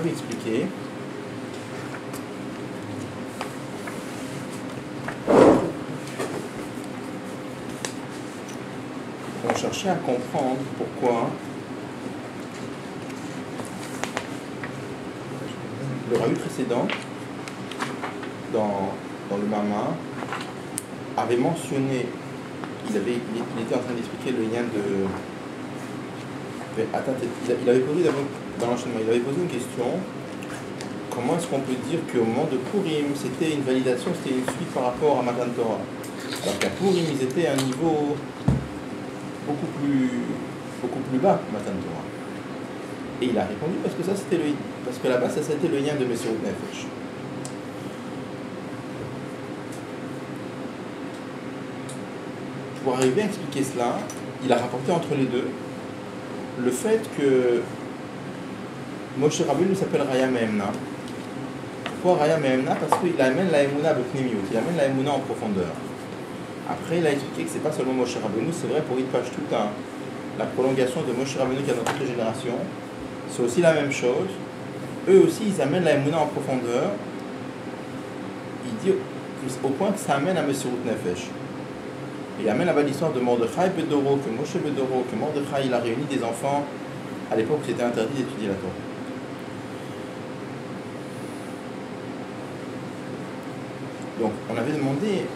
vais expliquer. On cherchait à comprendre pourquoi le rabbin précédent, dans le Mama, avait mentionné, il était en train d'expliquer le lien de... Il avait posé dans l'enchaînement, il avait posé une question: comment est-ce qu'on peut dire qu'au moment de Purim, c'était une validation, c'était une suite par rapport à Matan Torah, alors qu'à Purim, ils étaient à un niveau beaucoup plus bas que Matan Torah. Et il a répondu parce que là-bas, ça c'était le lien de Messirut Nefesh. Pour arriver à expliquer cela, il a rapporté entre les deux le fait que Moshe Rabbeinu s'appelle Raya Me'emna. Pourquoi Raya Me'emna? Parce qu'il amène la Emouna B'Pnimiut, il amène la Emouna en profondeur. Après, il a expliqué que c'est pas seulement Moshe Rabbeinu, c'est vrai pour Hitpach tout la prolongation de Moshe Rabbeinu qui a dans toute génération, c'est aussi la même chose. Eux aussi, ils amènent la Emouna en profondeur. Il dit au point que ça amène à Messirut Nefesh. Il amène là-bas l'histoire de Mordechai Bedoro, que Moshe Bedoro, que Mordechai il a réuni des enfants à l'époque où c'était interdit d'étudier la Torah. Donc on avait demandé,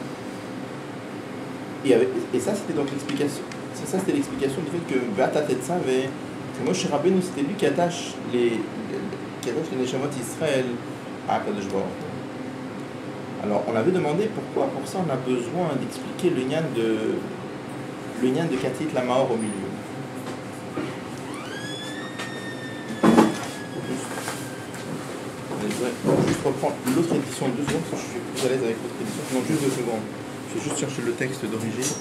et ça c'était donc l'explication, c'était l'explication du fait que Be'ata Tetzaveh, que Moshe Rabbeinu c'était lui qui attache les Neshamot Israël à Akadosh Baruch Hu. Alors, on avait demandé pourquoi, pour ça, on a besoin d'expliquer le nyan de Katit la Maor au milieu. Je vais juste reprendre l'autre édition, 2 secondes, parce que je suis plus à l'aise avec l'autre édition. Non, juste 2 secondes. Je vais juste chercher le texte d'origine.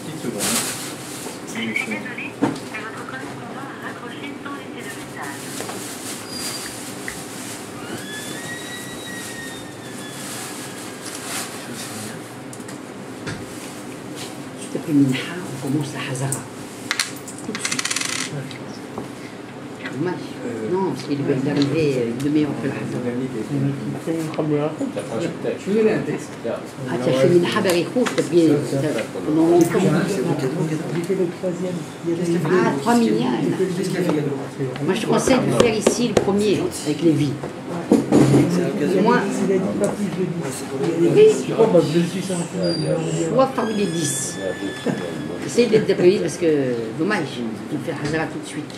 Petite seconde. Je suis désolé, mais votre correspondant a raccroché sans laisser de message. Après Minha, on commence la Hazara. Tout de suite. Dommage. Non, parce qu'il est arrivé une demi-heure après la Hazara. Ah, tu as fait Minha Barichou, tu as pris pendant longtemps. Ah, 3 milliards. Moi, je conseille de faire ici le premier, avec les vies. Moi, soit parmi les 10. Essayez d'être plus parce que dommage, de faire Hazara tout de suite.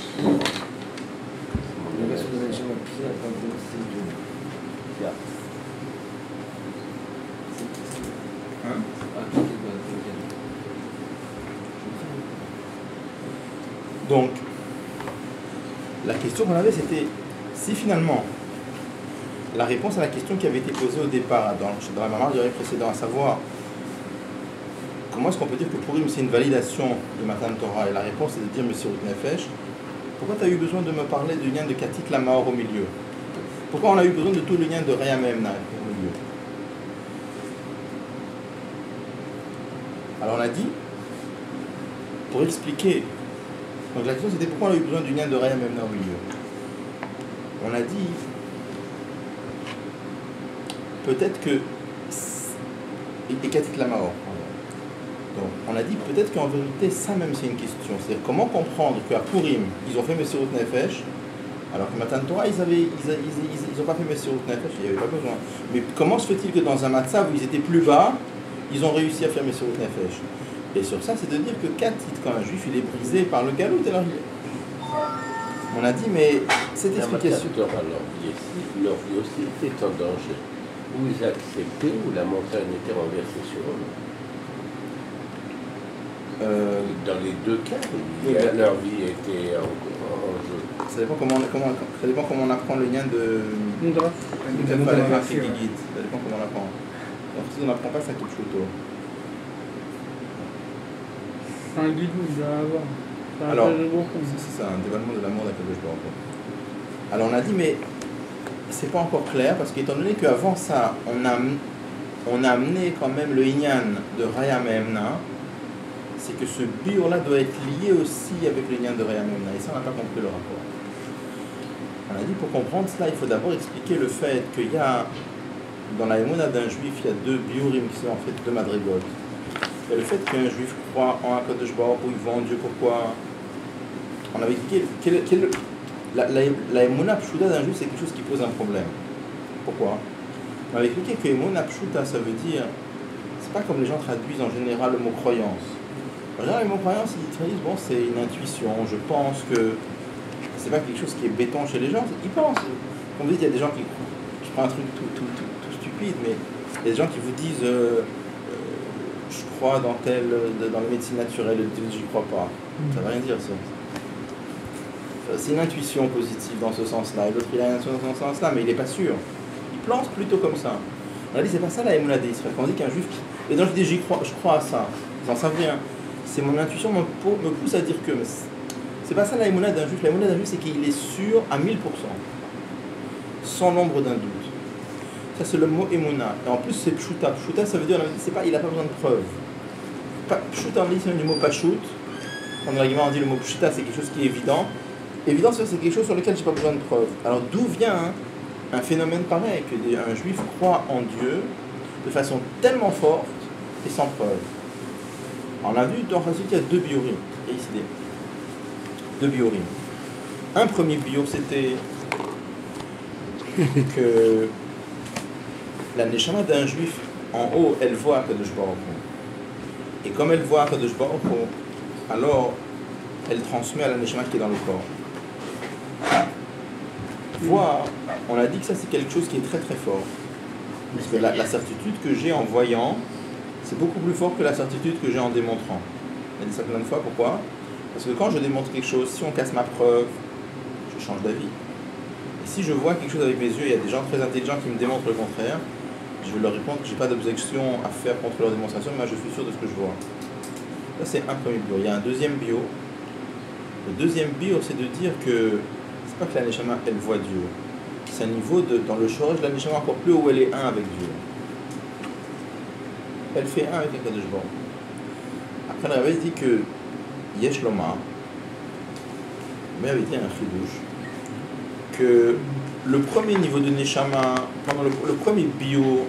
Donc, la question qu'on avait, c'était si finalement la réponse à la question qui avait été posée au départ dans la Mamar du rêve précédent, à savoir comment est-ce qu'on peut dire que Purim c'est une validation de Matan Torah, et la réponse est de dire Messirut Nefesh, pourquoi tu as eu besoin de me parler du lien de Katit la Maor au milieu? Pourquoi on a eu besoin de tout le lien de Raya Me'emna au milieu? Alors on a dit, pour expliquer, donc la question c'était pourquoi on a eu besoin du lien de Raya Me'emna au milieu? On a dit peut-être que et Katit la Maor. Donc on a dit peut-être qu'en vérité ça même c'est une question, c'est-à-dire comment comprendre qu'à Purim ils ont fait Messirut Nefesh alors que Matan Torah ils ont pas fait Messirut Nefesh, il n'y avait pas besoin. Mais comment se fait-il que dans un matzav où ils étaient plus bas, ils ont réussi à faire Messirut Nefesh? Et sur ça c'est de dire que Katit, quand un juif il est brisé par le galout, alors on a dit mais cette explication. Leur vie aussi était en danger. Ou ils acceptaient, ou la montagne était renversée sur eux. Dans les deux cas, leur vie était en jeu. Ça dépend comment on apprend le lien de Kafal et Gigit. Ça dépend comment on apprend. Donc si on n'apprend pas ça tout chuto. C'est un guide, il doit avoir. Alors, c'est ça, un dévoilement de l'amour d'Akadosh Baruch Hu. Alors on a dit mais c'est pas encore clair parce qu'étant donné qu'avant ça on a amené quand même le Inyan de Raya Me'emna, c'est que ce biur là doit être lié aussi avec le Inyan de Raya Me'emna, et ça on n'a pas compris le rapport. On On a dit pour comprendre cela, il faut d'abord expliquer le fait qu'il y a, dans la émouna d'un juif, il y a deux biurim qui sont en fait deux madrigotes. Il y a le fait qu'un juif croit en Akadosh Baruch Hu, il voit en Dieu, pourquoi. On avait expliqué la émouna pshuta d'un juif, c'est quelque chose qui pose un problème. Pourquoi? On avait expliqué que émouna pshuta, ça veut dire, c'est pas comme les gens traduisent en général le mot croyance. En général, le mot croyance, ils disent, bon, c'est une intuition, je pense que. C'est pas quelque chose qui est béton chez les gens, ils pensent. Comme vous dites, il y a des gens qui croient. Je prends un truc tout stupide, mais il y a des gens qui vous disent je crois dans les médecines naturelles, et j'y crois pas. Ça veut rien dire ça. C'est une intuition positive dans ce sens-là, et l'autre il a une intuition dans ce sens-là, mais il n'est pas sûr. Il pense plutôt comme ça. On a dit c'est pas ça la émouna d'Israël. Quand on dit qu'un juif, les gens qui disent je crois à ça, ils en savent rien. C'est mon intuition me pousse à dire que. C'est pas ça la émouna d'un juif. La émouna d'un juif, c'est qu'il est sûr à 1000%, sans l'ombre d'un doute. Ça, c'est le mot émouna. Et en plus, c'est pshuta. Pshuta, ça veut dire, il n'a pas besoin de preuve. Pshuta, on dit, c'est du mot pashut. Quand on on dit le mot pshuta, c'est quelque chose qui est évident. Évident, c'est quelque chose sur lequel je n'ai pas besoin de preuve. Alors, d'où vient un phénomène pareil, qu'un juif croit en Dieu de façon tellement forte et sans preuve? Alors, on a vu, dans Chassidut, il y a deux biorim. Et ici, deux biorim. Un premier bio, c'était que la neshama d'un juif, en haut, elle voit Akadosh Baruch Hu. Et comme elle voit Akadosh Baruch Hu, alors elle transmet à la neshama qui est dans le corps. Voir, on a dit que ça c'est quelque chose qui est très très fort. Parce que la certitude que j'ai en voyant, c'est beaucoup plus fort que la certitude que j'ai en démontrant. On a dit ça plein de fois, pourquoi? Parce que quand je démontre quelque chose, si on casse ma preuve, je change d'avis. Et si je vois quelque chose avec mes yeux, il y a des gens très intelligents qui me démontrent le contraire, je vais leur répondre que je n'ai pas d'objection à faire contre leur démonstration, mais moi je suis sûr de ce que je vois. Ça c'est un premier bio. Il y a un deuxième bio. Le deuxième bio, c'est de dire que c'est pas que la neshama, elle voit Dieu. C'est un niveau dans le shoraj de la neshama encore plus haut où elle est un avec Dieu. Elle fait un avec un Kadosh Baruch Hu. Après, on avait dit que Yesh Lomar, mais avait dit un chidouche, que le premier niveau de neshama, pendant le premier bio,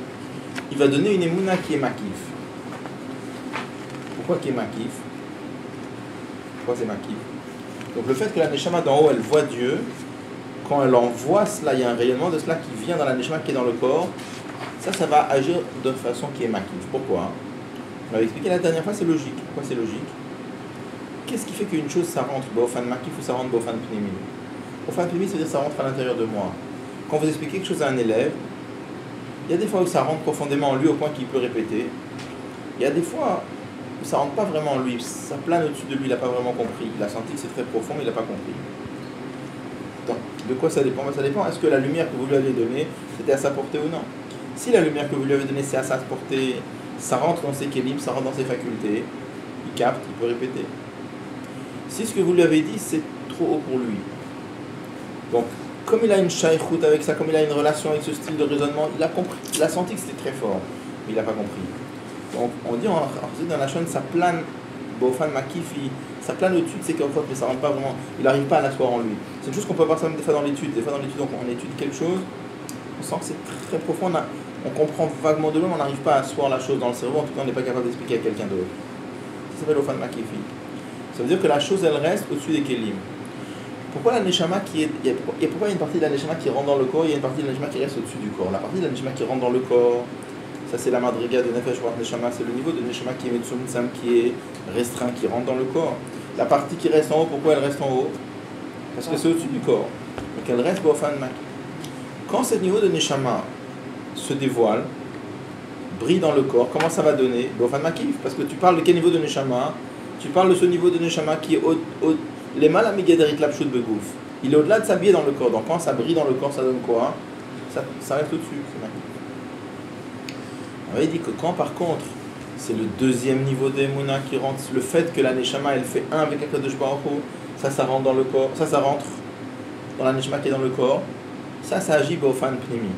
il va donner une émouna qui est makif. Pourquoi qui est makif? Pourquoi c'est makif? Donc le fait que la neshama d'en haut, elle voit Dieu, quand elle en voit cela, il y a un rayonnement de cela qui vient dans la neshama qui est dans le corps, ça va agir de façon qui est makif. Pourquoi? On avait expliqué la dernière fois, c'est logique. Pourquoi c'est logique? Qu'est-ce qui fait qu'une chose, ça rentre b'ofan makif ou ça rentre b'ofan pnimi? B'ofan pnimi, c'est-à-dire ça rentre à l'intérieur de moi. Quand vous expliquez quelque chose à un élève, il y a des fois où ça rentre profondément en lui au point qu'il peut répéter. Il y a des fois où ça rentre pas vraiment en lui, ça plane au-dessus de lui, il n'a pas vraiment compris. Il a senti que c'est très profond, mais il n'a pas compris. Donc, de quoi ça dépend? Ça dépend, est-ce que la lumière que vous lui avez donnée, c'était à sa portée ou non? Si la lumière que vous lui avez donnée, c'est à sa portée, ça rentre dans ses kélim, ça rentre dans ses facultés, il capte, il peut répéter. Si ce que vous lui avez dit, c'est trop haut pour lui, donc, comme il a une shaykhout avec ça, comme il a une relation avec ce style de raisonnement, il a compris, il a senti que c'était très fort, mais il n'a pas compris. Donc, on dit dans la chaîne, ça plane, Bofan Makifi, ça plane au-dessus de ses cocottes, mais ça ne rentre pas vraiment, il n'arrive pas à l'asseoir en lui. C'est une chose qu'on peut voir ça même des fois dans l'étude. Des fois dans l'étude, on étudie quelque chose, on sent que c'est très profond, on comprend vaguement de l'homme, on n'arrive pas à asseoir la chose dans le cerveau, en tout cas, on n'est pas capable d'expliquer à quelqu'un d'autre. Ça s'appelle Bofan Makifi. Ça veut dire que la chose, elle reste au-dessus des kelim. Pourquoi la neshama pourquoi il y a une partie de la neshama qui rentre dans le corps, il y a une partie de la neshama qui reste au-dessus du corps? La partie de la neshama qui rentre dans le corps, ça c'est la madriga de Nefesh Ruach Neshama, c'est le niveau de neshama qui est Metsum qui est restreint, qui rentre dans le corps. La partie qui reste en haut, pourquoi elle reste en haut? Parce que c'est au-dessus du corps. Donc elle reste Bofan Mak. Quand ce niveau de neshama se dévoile, brille dans le corps, comment ça va donner? Bofan Makif. Parce que tu parles de quel niveau de neshama? Tu parles de ce niveau de neshama qui est les mal amigadarik lapshut begouf. Il est au-delà de s'habiller dans le corps. Donc quand ça brille dans le corps, ça donne quoi? Ça reste au-dessus. On avait dit que quand par contre, c'est le deuxième niveau d'Emouna qui rentre, le fait que la neshama elle fait un avec Akadosh Baruch Hu, ça rentre dans le corps, ça rentre dans la neshama qui est dans le corps, ça agit b'ofan pnimi.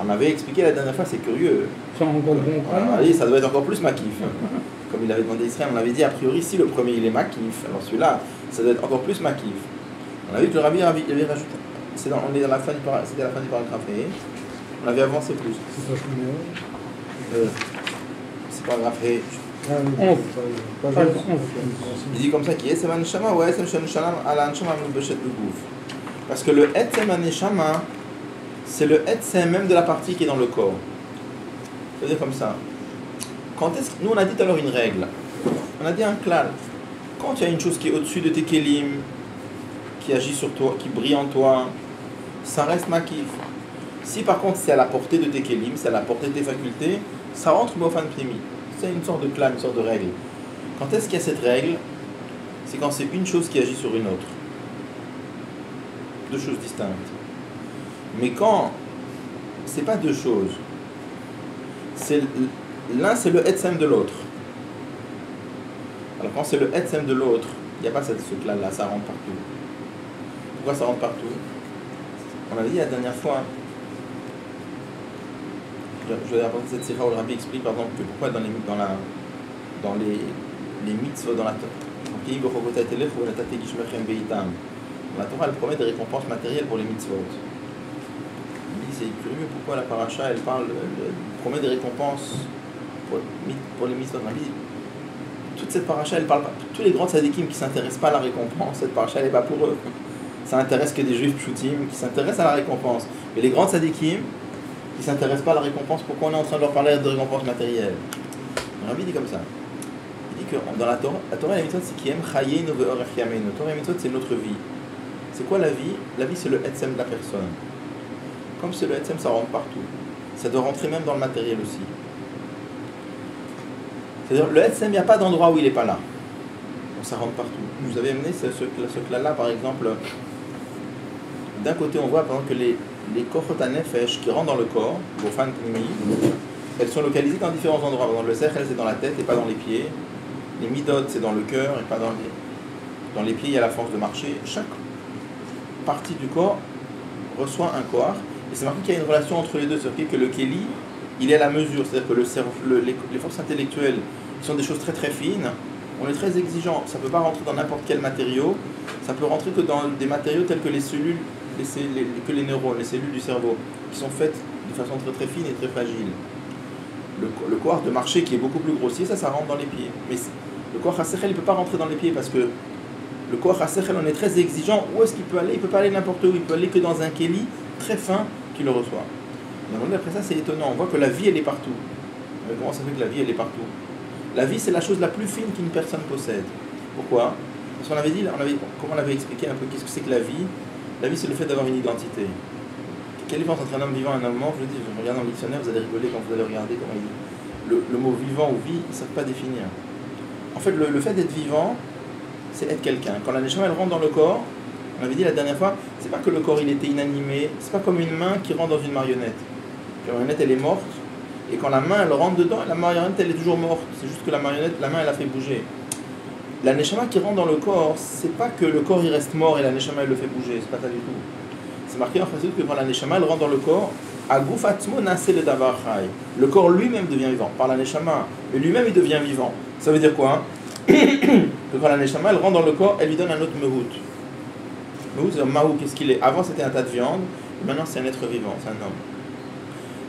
On avait expliqué la dernière fois, c'est curieux. Ça comprend. Ça doit être encore plus makif. Comme il avait demandé Israël, on avait dit a priori si le premier il est makif, alors celui-là, ça doit être encore plus makif. On a vu que le Rabbi avait rajouté on est dans la fin du paragraphe, c'était à la fin du paragraphe et on avait avancé plus. C'est pas combien C'est paragraphe et 11. il dit comme ça qui est Etzem Haneshama ou Etzem Shenushalam ala Haneshama Mulbeshet Begouf. Parce que le Etzem Haneshama, c'est le Etzem même de la partie qui est dans le corps. C'est-à-dire comme ça. Quand est-ce que nous on a dit alors une règle, on a dit un klal. Quand il y a une chose qui est au-dessus de tes kelim, qui agit sur toi, qui brille en toi, ça reste makif. Si par contre c'est à la portée de tes kelim, c'est à la portée de tes facultés, ça rentre bofan primi. C'est une sorte de klal, une sorte de règle. Quand est-ce qu'il y a cette règle? C'est quand c'est une chose qui agit sur une autre. Deux choses distinctes. Mais quand c'est pas deux choses, l'un c'est le etzem de l'autre. Alors quand c'est le etzem de l'autre, il n'y a pas ce klal là, ça rentre partout. Pourquoi ça rentre partout? On avait dit la dernière fois, je vais apporter cette sira où le Rabbi explique par exemple que pourquoi dans les mitzvot, dans la Torah, elle promet des récompenses matérielles pour les mitzvot. Il dit c'est curieux pourquoi la paracha elle promet des récompenses pour les mitzvot. Toute cette paracha elle parle pas, tous les grands tzadikim qui ne s'intéressent pas à la récompense, cette paracha elle n'est pas pour eux. Ça intéresse que des juifs pshutim qui s'intéressent à la récompense. Mais les grands tzadikim qui ne s'intéressent pas à la récompense, pourquoi on est en train de leur parler de récompense matérielle? Le Rabbi dit comme ça. Il dit que dans la Torah et la mitzvot c'est qui aime chayenu ve'orech yameinu. La Torah et la mitzvot c'est notre vie. C'est quoi la vie? La vie c'est le etzem de la personne. Comme c'est le etzem, ça rentre partout. Ça doit rentrer même dans le matériel aussi. C'est-à-dire le etzem, il n'y a pas d'endroit où il n'est pas là. Donc ça rentre partout. Vous avez amené ce là par exemple. D'un côté, on voit par exemple que les kochot hanefesh qui rentrent dans le corps, bofan pnimi, elles sont localisées dans différents endroits. Dans le sechel, c'est dans la tête et pas dans les pieds. Les midot, c'est dans le cœur et pas dans les pieds. Il y a la force de marcher. Chaque partie du corps reçoit un corps. Et c'est marqué qu'il y a une relation entre les deux. C'est-à-dire que le keli, il est à la mesure. C'est-à-dire que les forces intellectuelles qui sont des choses très très fines, on est très exigeant. Ça ne peut pas rentrer dans n'importe quel matériau. Ça peut rentrer que dans des matériaux tels que les cellules, que les neurones, les cellules du cerveau, qui sont faites de façon très très fine et très fragile. Le corps de marcher qui est beaucoup plus grossier, ça rentre dans les pieds. Mais le corps hasechel, il ne peut pas rentrer dans les pieds parce que le corps hasechel, on est très exigeant. Où est-ce qu'il peut aller? Il ne peut pas aller n'importe où. Il peut aller que dans un keli très fin qui le reçoit. Et après ça, c'est étonnant. On voit que la vie, elle est partout. Mais comment ça fait que la vie, elle est partout? La vie, c'est la chose la plus fine qu'une personne possède. Pourquoi? Parce qu'on avait dit, comment on avait expliqué un peu qu'est-ce que c'est que la vie? La vie, c'est le fait d'avoir une identité. Quelle différence entre un homme vivant et un homme mort? Je vous dis, je regarde dans le dictionnaire, vous allez rigoler quand vous allez regarder comment il dit. Le mot vivant ou vie, ils ne savent pas définir. En fait, le fait d'être vivant, c'est être quelqu'un. Quand la neshama elle rentre dans le corps, on avait dit la dernière fois, c'est pas que le corps il était inanimé, c'est pas comme une main qui rentre dans une marionnette. La marionnette elle est morte, et quand la main elle rentre dedans, la marionnette elle est toujours morte. C'est juste que la marionnette, la main elle a fait bouger. La neshama qui rentre dans le corps, c'est pas que le corps il reste mort et la neshama elle le fait bouger, c'est pas ça du tout. C'est marqué en fait que quand la neshama elle rentre dans le corps, aguf atzmo nase le davar chay. Le corps lui-même devient vivant par la neshama, et lui-même il devient vivant. Ça veut dire quoi? Que quand la neshama elle rentre dans le corps, elle lui donne un autre mehout. Mehout c'est un mahou, qu'est-ce qu'il est? Avant c'était un tas de viande, et maintenant c'est un être vivant, c'est un homme.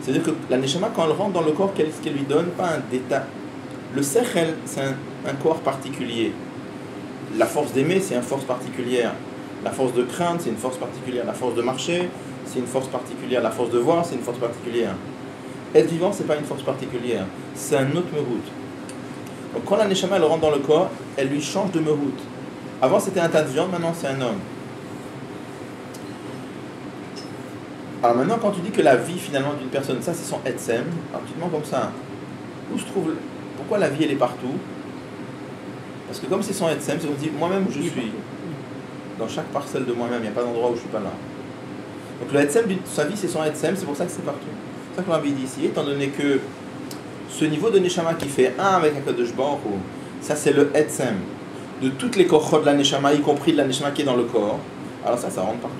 C'est-à-dire que la neshama quand elle rentre dans le corps, qu'est-ce qu'elle lui donne? Pas un détail. Le sechel, c'est un corps particulier. La force d'aimer, c'est une force particulière. La force de craindre, c'est une force particulière. La force de marcher, c'est une force particulière. La force de voir, c'est une force particulière. Être vivant, c'est pas une force particulière. C'est un autre mehout. Donc quand la neshama elle rentre dans le corps, elle lui change de mehout. Avant c'était un tas de viande, maintenant c'est un homme. Alors maintenant quand tu dis que la vie finalement d'une personne, ça c'est son etzem, alors tu te demandes comme ça, où se trouve, pourquoi la vie elle est partout? Parce que comme c'est son etzem, c'est comme si moi-même je suis. Dans chaque parcelle de moi-même, il n'y a pas d'endroit où je ne suis pas là. Donc le etzem de sa vie c'est son etzem, c'est pour ça que c'est partout. C'est ça que Rabbi dit ici, étant donné que ce niveau de neshama qui fait un avec HaKadosh Baruch Hu, ça c'est le etzem de toutes les kochot de la neshama, y compris de la neshama qui est dans le corps. Alors ça rentre partout.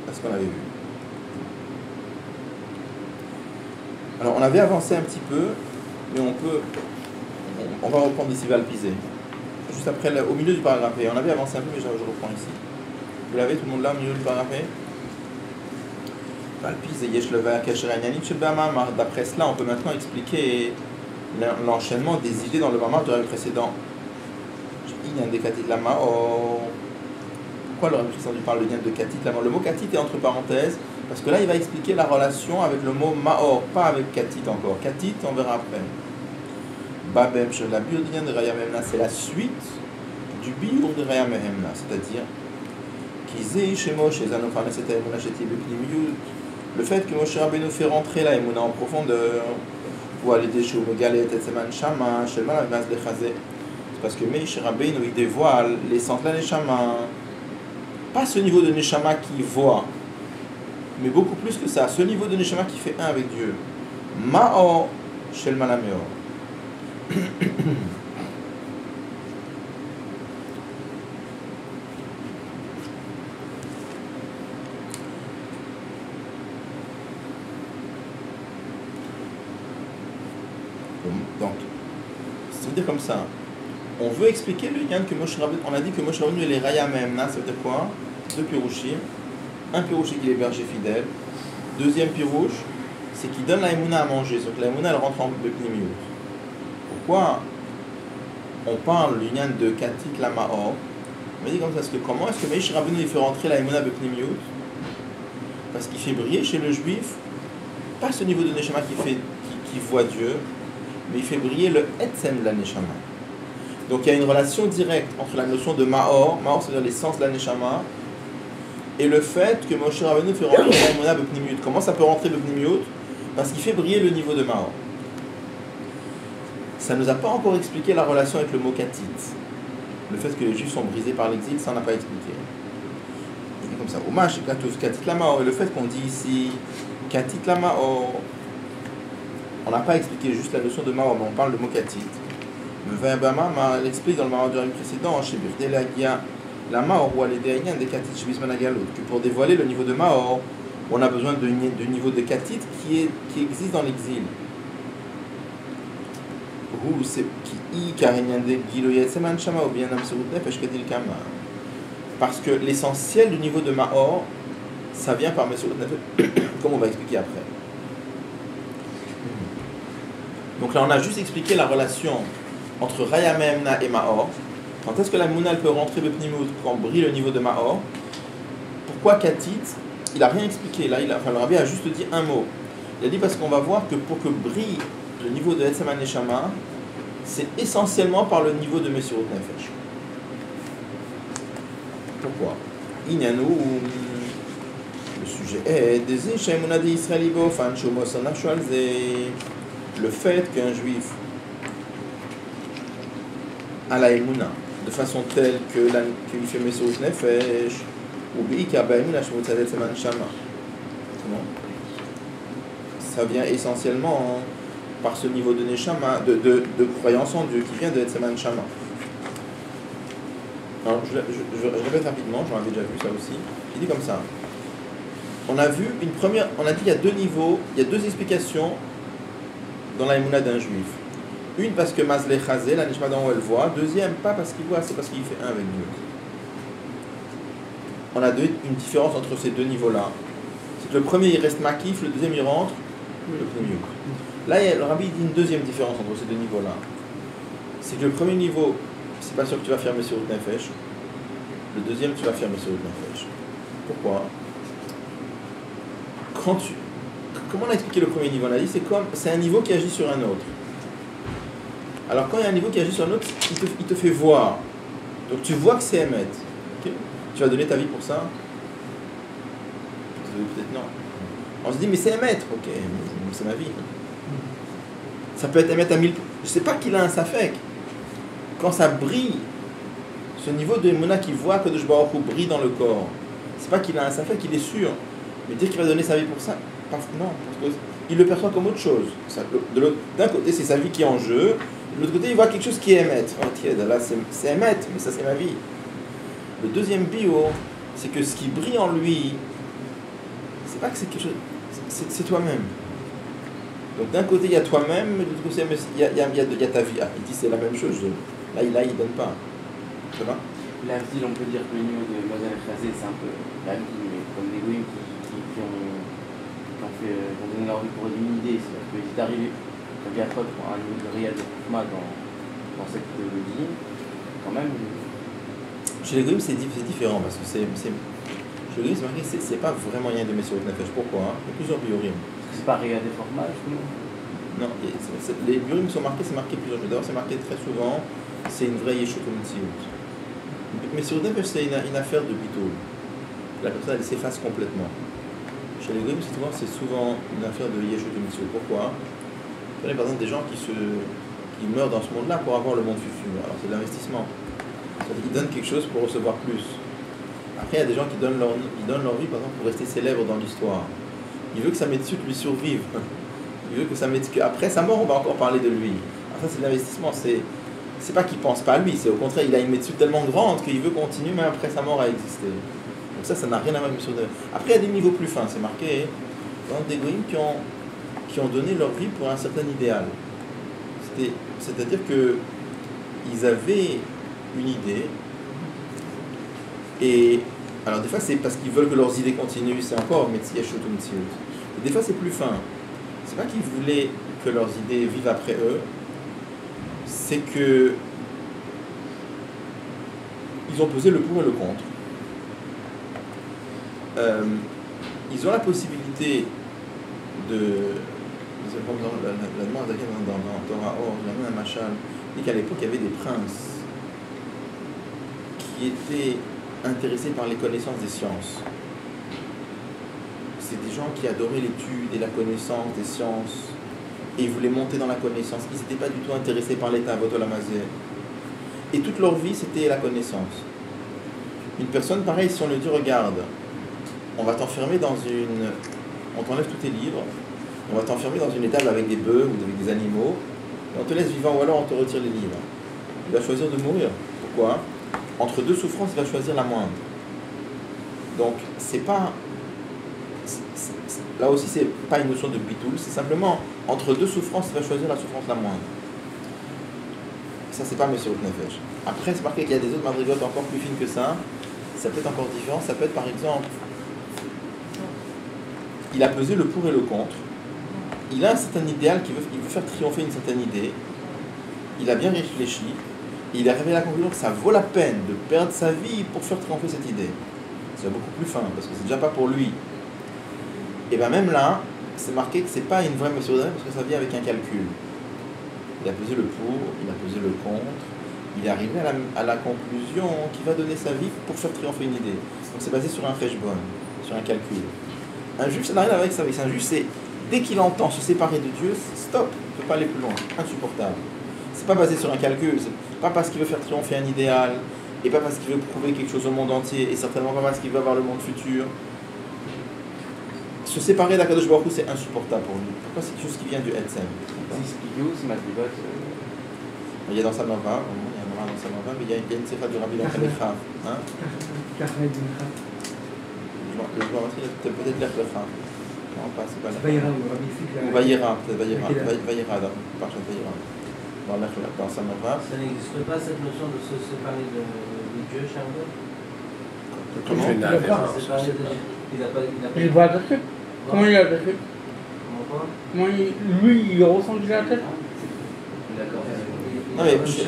C'est ce qu'on avait vu. Alors on avait avancé un petit peu, mais on va reprendre ici Valpisé. Juste après, au milieu du paragraphe, on avait avancé un peu, mais je reprends ici. Vous l'avez tout le monde là, au milieu du paragraphe? D'après cela, on peut maintenant expliquer l'enchaînement des idées dans le mamar du rabbi précédent. Pourquoi le rabbi précédent parle du lien de katit lama? Le mot katit est entre parenthèses, parce que là il va expliquer la relation avec le mot maor, pas avec katit encore. Katit, on verra après. Babem, la biodien de Raya Memna, c'est la suite du biur de Raya Memna, c'est-à-dire le fait que Moshe Rabbeinu fait rentrer la Emouna en profondeur, ou aller des choses, c'est parce que Moshe Rabbeinu il dévoile l'essence de la Neshama, pas ce niveau de Neshama qui voit, mais beaucoup plus que ça, ce niveau de Neshama qui fait un avec Dieu. Ma'or Shel Malameor. Donc, ça veut dire comme ça. On veut expliquer le lien que Moshe Rabbeinu, on a dit que Moshe Rabbeinu est Raya Memna, ça veut dire quoi? Deux pirouchim. Un pirouchi qui est berger fidèle. Deuxième pirouche, c'est qu'il donne la Emouna à manger. Donc la Emouna elle rentre en Bepnimiut. Pourquoi on parle du lien de Katit Lamaor? On dit comme ça, parce que comment est-ce que Moshe Rabbeinu il fait rentrer la Emouna Bepnimiut? Parce qu'il fait briller chez le juif, pas ce niveau de Neshama qui voit Dieu, mais il fait briller le Etzem de la Neshama. Donc il y a une relation directe entre la notion de Maor, Maor c'est-à-dire l'essence de la Neshama, et le fait que Moshe Rabbeinu fait rentrer la Emouna Bepnimiut. Comment ça peut rentrer Bepnimiut? Parce qu'il fait briller le niveau de Maor. Ça ne nous a pas encore expliqué la relation avec le mot Katit. Le fait que les Juifs sont brisés par l'exil, ça on n'a pas expliqué. C'est comme ça. Umash Katuf Katit Lamaor. Et le fait qu'on dit ici Katit Lamaor, on n'a pas expliqué juste la notion de Maor, mais on parle de mot Katit. Elle explique dans le Maor du rabbi précédent, chez Birtelagia, la Maor ou l'Edéaïen des Katit chez Bismanagalot, que pour dévoiler le niveau de Maor, on a besoin de niveau de Katit qui existe dans l'exil. Parce que l'essentiel du niveau de Maor, ça vient par Mesurut Nefesh, comme on va expliquer après. Donc là, on a juste expliqué la relation entre Raya Memna et Maor. Quand est-ce que la Mouna peut rentrer Bepnimut quand brille le niveau de Maor? Pourquoi Katit? Il n'a rien expliqué. Là, le rabbi a juste dit un mot. Il a dit parce qu'on va voir que pour que brille le niveau de Etzem Neshama, c'est essentiellement par le niveau de Mesurut Nefesh. Pourquoi? Inyanou, le sujet est des Shemuna de Israël Bofan Shomos le fait qu'un juif a la Emouna de façon telle qu'il fait Mesurut Nefesh, ou Bi'ikar Ba'emuna Shemut Tzadel Seman Shama. Ça vient essentiellement par ce niveau de Neshama, de croyance en Dieu qui vient de Etzeman Shama. Alors, je répète rapidement, j'en avais déjà vu ça aussi. Il dit comme ça. On a vu une première, on a dit il y a deux niveaux, il y a deux explications dans la Emouna d'un juif. Une parce que Mazle Chazé, la Neshama d'en haut elle voit. Deuxième, pas parce qu'il voit, c'est parce qu'il fait un avec Dieu. On a une différence entre ces deux niveaux-là. C'est que le premier il reste makif, le deuxième il rentre le premier. Là, le rabbi dit une deuxième différence entre ces deux niveaux-là. C'est que le premier niveau, c'est pas sûr que tu vas faire Mesurut Nefesh. Le deuxième, tu vas faire Mesurut Nefesh. Pourquoi? Comment on a expliqué le premier niveau? On a dit c'est un niveau qui agit sur un autre. Alors quand il y a un niveau qui agit sur un autre, il te fait voir. Donc tu vois que c'est Emet. Okay? Tu vas donner ta vie pour ça? Peut-être non. On se dit mais c'est Emet. Ok, c'est ma vie. Ça peut être Emet à 1000%. Je sais pas qu'il a un Safek. Quand ça brille, ce niveau de Emouna qui voit que Kadosh Baruch Hu brille dans le corps, c'est pas qu'il a un Safek, il est sûr. Mais dire qu'il va donner sa vie pour ça, non, parce qu'il le perçoit comme autre chose. D'un côté, c'est sa vie qui est en jeu, de l'autre côté, il voit quelque chose qui est Emet. Oh, tiens, là, c'est Emet, mais ça, c'est ma vie. Le deuxième bio, c'est que ce qui brille en lui, c'est pas que c'est quelque chose, c'est toi-même. Donc d'un côté il y a toi-même, mais de l'autre côté il y a ta vie. Ah, il dit c'est la même chose. Là il donne pas. Ça va? Là aussi, on peut dire que le niveau de Mazel Chazé, c'est un peu la vie, mais comme des goïms qui ont donné leur vie pour une idée. C'est-à-dire que c'est arrivé, quand il y a un niveau de Riyad de Khoufma dans cette idéologie, quand même. Chez les goïms, c'est différent parce que chez les goïms, c'est marqué que c'est pas vraiment rien de Messirut Nefesh. Pourquoi? Il y a plusieurs biorim. C'est pas Riyad de formage, non? Non, les biorim sont marqués, c'est marqué plusieurs. D'abord, c'est marqué très souvent, c'est une vraie Yeshut Mitziyut. Mais sur Nefesh, c'est une affaire de bitoul. La personne, elle s'efface complètement. Chez les goïms, c'est souvent une affaire de Yeshut Mitziyut. Pourquoi? Vous avez par exemple des gens qui meurent dans ce monde-là pour avoir le monde futur. Alors, c'est de l'investissement. C'est-à-dire qu'ils donnent quelque chose pour recevoir plus. Après, il y a des gens qui donnent leur vie, par exemple, pour rester célèbres dans l'histoire. Il veut que sa médecine lui survive. Il veut qu'après sa mort, on va encore parler de lui. Alors ça, c'est de l'investissement. C'est pas qu'il pense pas à lui, c'est au contraire, il a une médecine tellement grande qu'il veut continuer même après sa mort à exister. Donc ça n'a rien à voir avec M. Après, il y a des niveaux plus fins. C'est marqué dans des goïms qui ont donné leur vie pour un certain idéal. C'est-à-dire qu'ils avaient une idée. Et alors des fois c'est parce qu'ils veulent que leurs idées continuent, c'est encore Metziyashut ou Metziyut. Des fois c'est plus fin. C'est pas qu'ils voulaient que leurs idées vivent après eux, c'est que ils ont pesé le pour et le contre. Ils ont la possibilité de... La demande dans Torah Or, il y a un machal, dit qu'à l'époque il y avait des princes qui étaient intéressés par les connaissances des sciences. C'est des gens qui adoraient l'étude et la connaissance des sciences et ils voulaient monter dans la connaissance. Ils n'étaient pas du tout intéressés par l'état Votolamazé. Et toute leur vie, c'était la connaissance. Une personne pareille, si on lui dit, regarde, on va t'enfermer dans une... On t'enlève tous tes livres, on va t'enfermer dans une étable avec des bœufs ou avec des animaux, et on te laisse vivant, ou alors on te retire les livres. Il va choisir de mourir. Pourquoi? Entre deux souffrances, il va choisir la moindre. Donc, c'est pas... Là aussi, c'est pas une notion de bitoul, c'est simplement, entre deux souffrances, il va choisir la souffrance la moindre. Ça, c'est pas Messirut Nefesh. Après, c'est marqué qu'il y a des autres madrigotes encore plus fines que ça. Ça peut être encore différent. Ça peut être, par exemple, il a pesé le pour et le contre. Il a un certain idéal il veut faire triompher une certaine idée. Il a bien réfléchi. Et il est arrivé à la conclusion que ça vaut la peine de perdre sa vie pour faire triompher cette idée. C'est beaucoup plus fin, parce que c'est déjà pas pour lui. Et bien même là, c'est marqué que c'est pas une vraie mesure d'âme, parce que ça vient avec un calcul. Il a pesé le pour, il a pesé le contre. Il est arrivé à la conclusion qu'il va donner sa vie pour faire triompher une idée. Donc c'est basé sur un cheshbon, sur un calcul. Un juif, ça n'a rien à voir avec ça. Un juif, c'est dès qu'il entend se séparer de Dieu, stop, il ne peut pas aller plus loin. Insupportable. C'est pas basé sur un calcul, c'est pas parce qu'il veut faire triompher un idéal, et pas parce qu'il veut prouver quelque chose au monde entier, et certainement pas parce qu'il veut avoir le monde futur. Se séparer d'Akadosh Baruch Hu, c'est insupportable pour lui. Pourquoi? C'est quelque chose qui vient du Etzem. Il y a dans sa Nova, il y a un Nova dans sa Nova, mais il y a une séfa du Rabbi Lecha. Hein? Le joueur peut-être l'air Lecha. Non, pas, c'est pas l'air. Ou Vayera, peut-être Vayera, Parchat Vayera. Dans sa Nova. Ça n'existe pas cette notion de se séparer de Dieu, Charles? Comment? Il va attaquer. Comment il a attaqué? Comment lui, il ressent qu'il a attaqué? D'accord. Non, mais il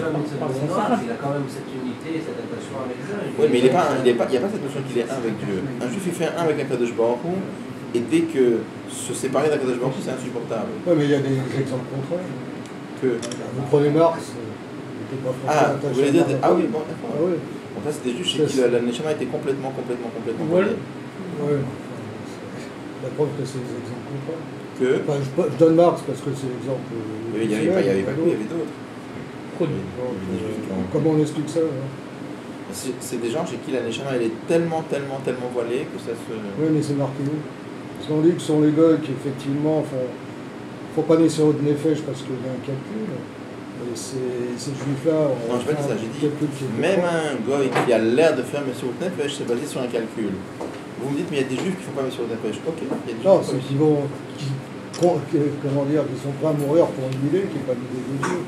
a quand même cette unité, cette attention avec Dieu. Oui, mais il n'y a pas cette notion qu'il est un avec Dieu. Un juif, il fait un avec Akadosh Baruch Hu, et dès que se séparer d'Akadosh Baruch Hu, c'est insupportable. Oui, mais il y a des exemples contraires. Vous prenez Marx, il n'était pas Ah, vous voulez dire... Ah oui, bon, d'accord. Ah oui. En fait, c'était juste chez qui la Neshama était complètement Voilà. Oui. La preuve que c'est des exemples contraires. Que... Enfin, je donne Marx parce que c'est l'exemple. Il n'y avait pas que lui, il y avait d'autres. Comment on explique ça? C'est des gens chez qui la Neshama elle est tellement voilée que ça se... Oui, mais c'est marqué où? Parce qu'on dit que ce sont les gars qui, effectivement, faut pas naître au Nefesh parce qu'il y a un calcul. Et ces juifs-là... Non, je ne sais pas dit ça, j'ai dit, même un goy qui a l'air de faire Messirut Nefesh, c'est basé sur un calcul. Vous me dites, mais il y a des juifs qui ne font pas Messirut Nefesh. Ok, il y a des juifs. Non, c'est qu'ils vont... Comment dire, qu'ils sont prêts à mourir pour une idée qui n'est pas l'idée de Dieu.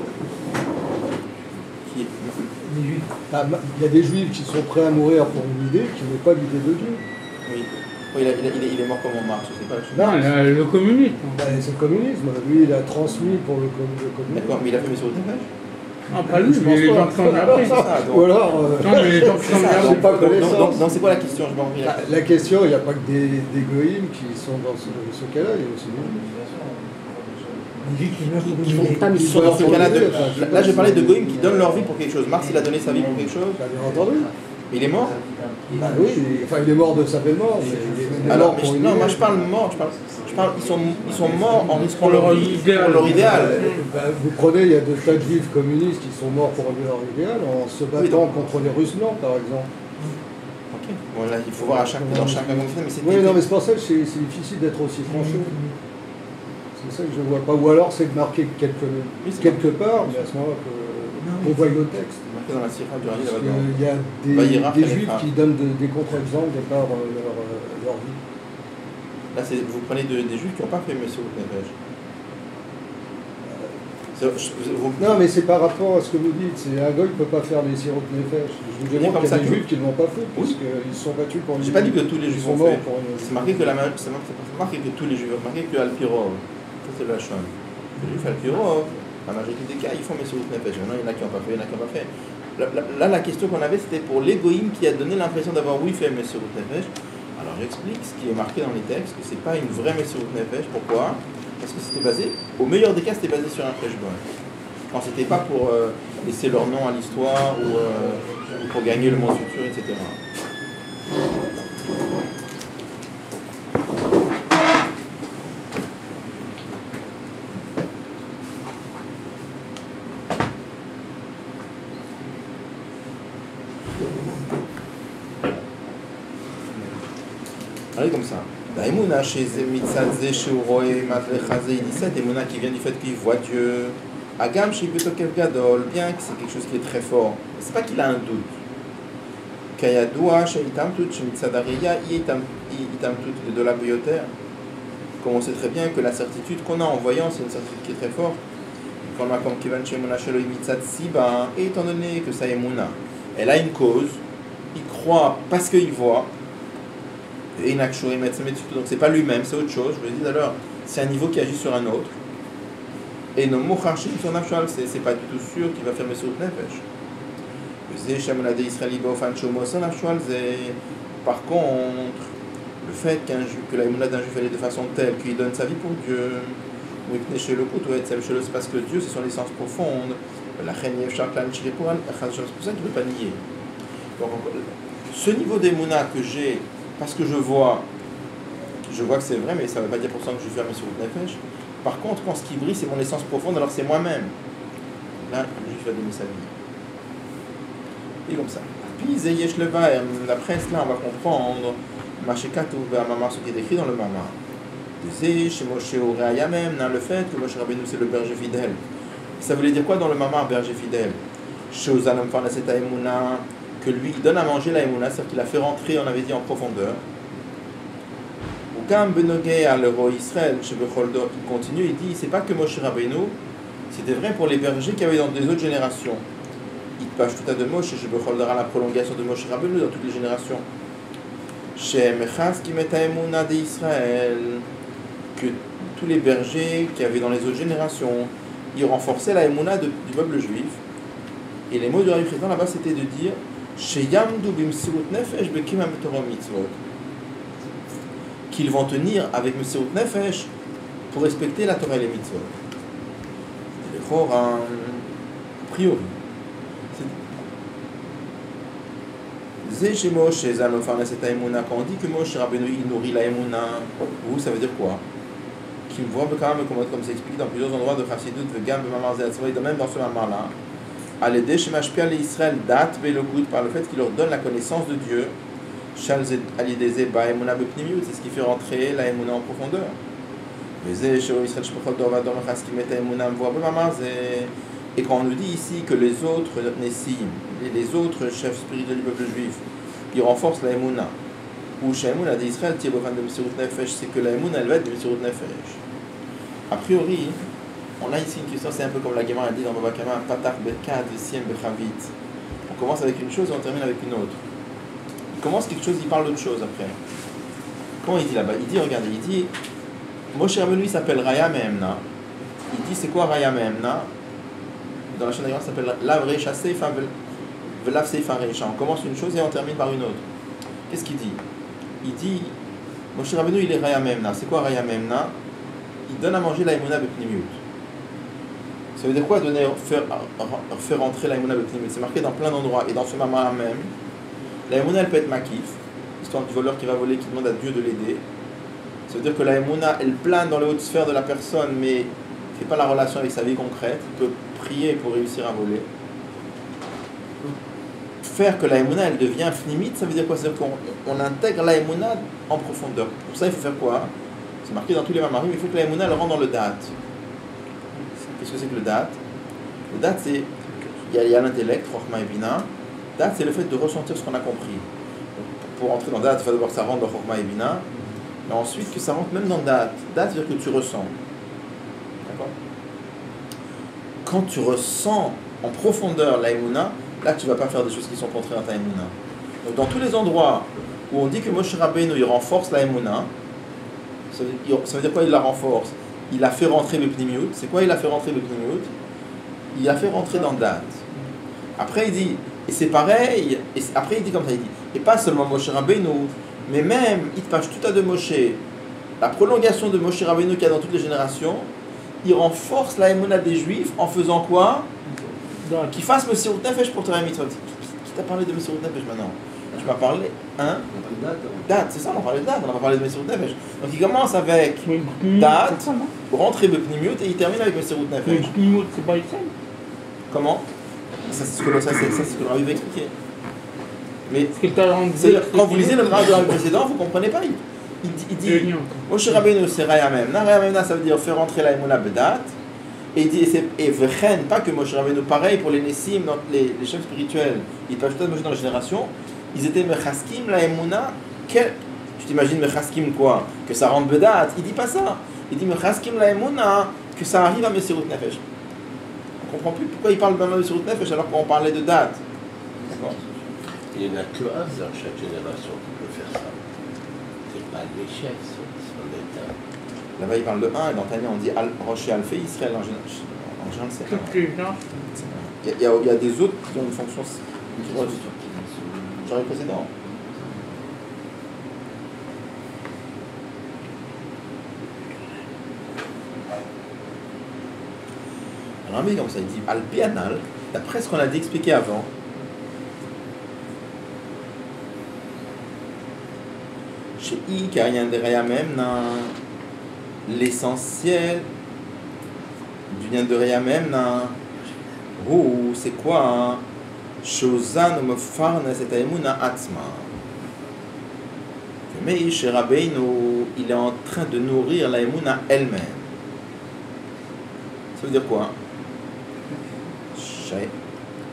Qui... Il y a des juifs qui sont prêts à mourir pour une idée qui n'est pas l'idée de Dieu. Oui. Oui, il est mort comme on marche, c'est pas Non, le communisme. C'est le communisme. Lui, il a transmis pour le communisme. D'accord, mais il a fait Messirout Nefesh. Non, pas lui, mais les gens qui sont après. Ou alors. Non, mais les gens qui sont c'est après. pas connaissance. Donc c'est quoi la question? Je m'en reviens. La question, il n'y a pas que des goïms qui sont dans ce cas-là, il y a aussi des Ils vont pas Ils sont dans ce cas-là là, je parlais de Goïm qui donnent leur vie pour quelque chose. Marx, il a donné sa vie pour quelque chose. Bien entendu. Il est mort. Bah oui, enfin il est mort de sa peine mort, mais il est même Alors, mort pour une non, idée. moi je parle mort. Je parle, ils sont morts en risquant leur vie pour leur idéal. Bah, vous prenez, il y a de tas de juifs communistes qui sont morts pour leur idéal en se battant contre les Russes blancs, par exemple. Ok. Bon, là, il faut voir dans chaque conflit, mais c'est. Oui, non, mais c'est pour ça que c'est difficile d'être aussi franchement. C'est ça que je ne vois pas. Ou alors c'est de marquer quelque part, mais à ce moment-là, on voit le texte. Marqué dans la Sira du Rani, Parce là-bas. qu'il y a des juifs qui donnent des contre-exemples de par leur vie. Là, vous prenez des juifs qui n'ont pas fait Messirout Nefesh. Non, mais c'est par rapport à ce que vous dites. C'est un goy ne peut pas faire les Messirout Nefesh. Je vous démontre qu'il y a des juifs qui ne l'ont pas fait, puisqu'ils se sont battus pour une J'ai pas dit que tous les juifs sont ont morts fait. pour une. C'est marqué que tous les juifs, marqué que Alpirov, ça c'est le Hachon. Les juifs Alpirov, la majorité des cas, ils font Messirout Nefesh. Maintenant, il y en a qui n'ont pas fait, il y en a qui n'ont pas fait. Là, la question qu'on avait, c'était pour l'égoïme qui a donné l'impression d'avoir oui fait Messirout Nefesh. Alors j'explique ce qui est marqué dans les textes, que c'est pas une vraie Messirout Nefesh. Pourquoi? Parce que c'était basé, au meilleur des cas, c'était basé sur un Freshbon. Quand c'était pas pour laisser leur nom à l'histoire ou pour gagner le monde futur, etc. Allez comme ça. Daïmouna chez Mitzadze, chez Uroé, Matlechazé, il dit cette Daïmouna qui vient du fait qu'il voit Dieu. Agam chez Betokev Gadol, bien que c'est quelque chose qui est très fort. C'est pas qu'il a un doute. Kayadoua chez Itamtut, chez Mitzadaria, Itamtut de la Bioter. Comme on sait très bien que la certitude qu'on a en voyant, c'est une certitude qui est très forte. Quand on a comme Kivan chez Mouna chez Mitzad Siba, et étant donné que ça est Mouna, elle a une cause, il croit parce qu'il voit. Et donc c'est pas lui-même, c'est autre chose. Je vous dis alors, c'est un niveau qui agit sur un autre. Et nos mouchachim son nafshal, c'est pas du tout sûr qu'il va faire Messirout Nefesh. Par contre, le fait que la émouna d'un juif elle est de façon telle qu'il donne sa vie pour Dieu, c'est parce que Dieu c'est son essence profonde. C'est pour ça qu'il ne peut pas nier. Donc, ce niveau d'émouna que j'ai, parce que je vois que c'est vrai, mais ça ne veut pas dire pour ça que je vais faire Messirout Nefesh. Par contre, quand ce qui brille, c'est mon essence profonde, alors c'est moi-même. Là, le juif va donner sa vie. Et comme ça. Puis, Zeyesh Leva, d'après cela, on va comprendre Machekatou, ce qui est écrit dans le Mama. Chez Moshe Oreaya même, le fait que Moshe Rabbeinu c'est le berger fidèle. Ça voulait dire quoi dans le Mama, berger fidèle? Chez Ozanom Farnaset Aemuna, que lui, il donne à manger la Emouna, c'est-à-dire qu'il a fait rentrer, on avait dit, en profondeur. Gam Benogé à l'Euro Israël, chez Becholdo, il continue, il dit, c'est pas que Moshe Rabbeinu, c'était vrai pour les bergers qui avaient dans des autres générations. Il passe tout à de Moshe, chez Becholdo, la prolongation de Moshe Rabbeinu dans toutes les générations. Chez Mechas qui met à Emouna d'Israël, que tous les bergers qui avaient dans les autres générations, ils renforçaient la Emouna du peuple juif. Et les mots du Rabbi Chesdan là-bas, c'était de dire, chez Yamdu b'Messirout Nefesh b'Kimam Torah Mitzvot. Qu'ils vont tenir avec Messirout Nefesh pour respecter la Torah et les mitzvot. Le Chor, a priori. Zé chez Moshe, Zanofarnes et Aemuna, quand on dit que Moshe Rabbeinu il nourrit la Aemuna, vous, ça veut dire quoi? Qui me voit quand même, comme c'est expliqué dans plusieurs endroits de Chassidut, Vegam, Mamar Zeatzva, et même dans ce Mamar-là, à l'aider chez Mashpia l'Israël, date Belokut, par le fait qu'il leur donne la connaissance de Dieu. C'est ce qui fait rentrer la Emouna en profondeur. Et quand on nous dit ici que les autres Nessim, les autres chefs spirituels du peuple juif, ils renforcent la Emouna, ou chez Emouna d'Israël, c'est que la Emouna elle va être de Messirout Nefesh. A priori, On a ici une question, c'est un peu comme la Gemara dit dans Baba Kama, Patach Bekad Siem Bechavit. On commence avec une chose et on termine avec une autre. Il commence quelque chose, il parle d'autre chose après. Comment il dit là-bas? Il dit, regardez, il dit, Moshe Rabbeinu il s'appelle Raya Mehemna. Il dit, c'est quoi Raya Mehemna? Dans la chaîne d'Agran, ça s'appelle Lav Reisha Seifa Velav Seifa Reisha. On commence une chose et on termine par une autre. Qu'est-ce qu'il dit? Il dit, Moshe Rabbeinu il est Raya Mehemna. C'est quoi Raya Mehemna? Il donne à manger la Emouna Bepnimiut. Ça veut dire quoi faire rentrer la Emouna Bepnimiut? C'est marqué dans plein d'endroits. Et dans ce Mamara même, la Emouna elle peut être makif, histoire du voleur qui va voler, qui demande à Dieu de l'aider. Ça veut dire que la Emouna elle plane dans les hautes sphères de la personne, mais ne fait pas la relation avec sa vie concrète. Il peut prier pour réussir à voler. Faire que la Emouna elle devient fnimite, ça veut dire quoi? C'est-à-dire qu'on intègre la Emouna en profondeur. Pour ça, il faut faire quoi? C'est marqué dans tous les mamarim, il faut que la Emouna elle rentre dans le date. Qu'est-ce que c'est que le date? Le date, c'est. Il y a l'intellect, Chokhma et Bina. Date, c'est le fait de ressentir ce qu'on a compris. Donc, pour entrer dans date, il faut d'abord que ça rentre dans Chokhma et Bina. Mais ensuite, que ça rentre même dans date. Date, c'est-à-dire que tu ressens. D'accord? Quand tu ressens en profondeur la Emouna, là, tu ne vas pas faire des choses qui sont contraires à ta Emouna. Donc, dans tous les endroits où on dit que Moshe Rabbeinu, il renforce la Emouna, ça veut dire quoi? Il la renforce. Il a fait rentrer le Pnimiut. C'est quoi il a fait rentrer le Pnimiut? Il a fait rentrer dans date. Après, il dit, et c'est pareil, et après, il dit comme ça, il dit, et pas seulement Moshe Rabbeinu, mais même, il passe tout à de Moshe, la prolongation de Moshe Rabbeinu qu'il y a dans toutes les générations, il renforce la Emouna des Juifs en faisant quoi? Qu'ils fassent Messirut Nefesh pour Torah Mitzvot. Qui t'a parlé de Messirut Nefesh maintenant? Tu m'as parlé, hein? Date, c'est ça, on a parlé de date, on n'a pas parlé de Messirut Nefesh. Donc il commence avec date, rentrer le Pnimiut, et il termine avec Messirut Nefesh. Le Pnimiut, c'est pas Israël. Comment? Ça, c'est ce que le Rabbi va expliquer. Mais c'est-à-dire, quand vous lisez le Rabbi précédent, vous ne comprenez pas. Il dit Moshe Rabbeinu c'est Raya Mehemna. Raya Mehemna, ça veut dire faire rentrer la Emouna Bedat. Et il dit, et Vechen, pas que Moshe Rabbeinu, pareil pour les Nessim, les chefs spirituels, ils peuvent ajouter dans la génération, ils étaient Mechaskim la Emouna. Tu t'imagines Mechaskim quoi? Que ça rentre Bedat. Il dit pas ça. Il dit Mechaskim la Emouna, que ça arrive à Messirut Nefesh. On ne comprend plus pourquoi il parle de Messirut Nefesh alors qu'on parlait de date. D'accord? Il n'y en a que un dans chaque génération qui peut faire ça. C'est pas l'échec, c'est son état. Là-bas, il parle de 1, et dans Tania, on dit Rocher Alphé, Israël en général, c'est un. Il y a des autres qui ont une fonction. Genre le précédent. Alors, mais comme ça, il dit Al-Pianal, d'après ce qu'on a dit expliqué avant. Chez I, car il y a un derrière même l'essentiel du lien de Raya Memna. Oh, c'est quoi? Shozan ou Mefarnes et Aemuna Atzma. Mais chez Rabbeinu, il est en train de nourrir la Emouna elle-même. Ça veut dire quoi?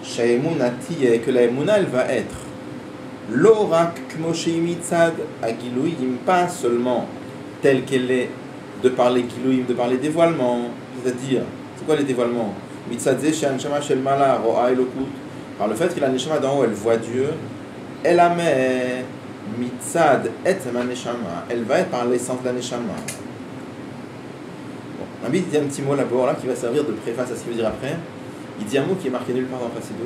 Shaemunati, que la Emouna elle va être l'orak kmoshe mitzad agiluim, pas seulement telle qu'elle est de par les giluim, de par les dévoilements, c'est-à-dire, c'est quoi les dévoilements? Mitzad ze she'anshama shel mala ro'a elokut, par le fait que la neshama d'en haut elle voit Dieu, elle a met mitzad et ma neshama, elle va être par l'essence de la neshama. Bon, Rabbi dit un petit mot là-bas là qui va servir de préface à ce qu'il veut dire après. Il dit un mot qui est marqué nulle part dans le Chassidut.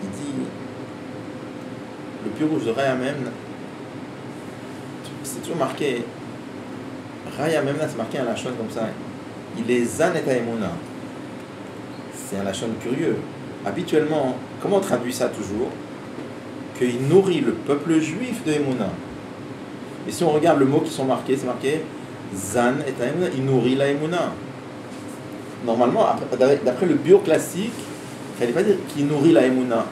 Il dit le plus rouge de Raya Memna, c'est toujours marqué Raya Memna, c'est marqué un lachon comme ça. Il est Zan et Aemuna. C'est un lachon curieux. Habituellement, comment on traduit ça toujours? Qu'il nourrit le peuple juif de Emuna. Et si on regarde le mot qui sont marqués, c'est marqué Zan et Aemuna, il nourrit la Emuna. Normalement, d'après le bio classique, il ne fallait pas dire qu'il nourrit la Emuna.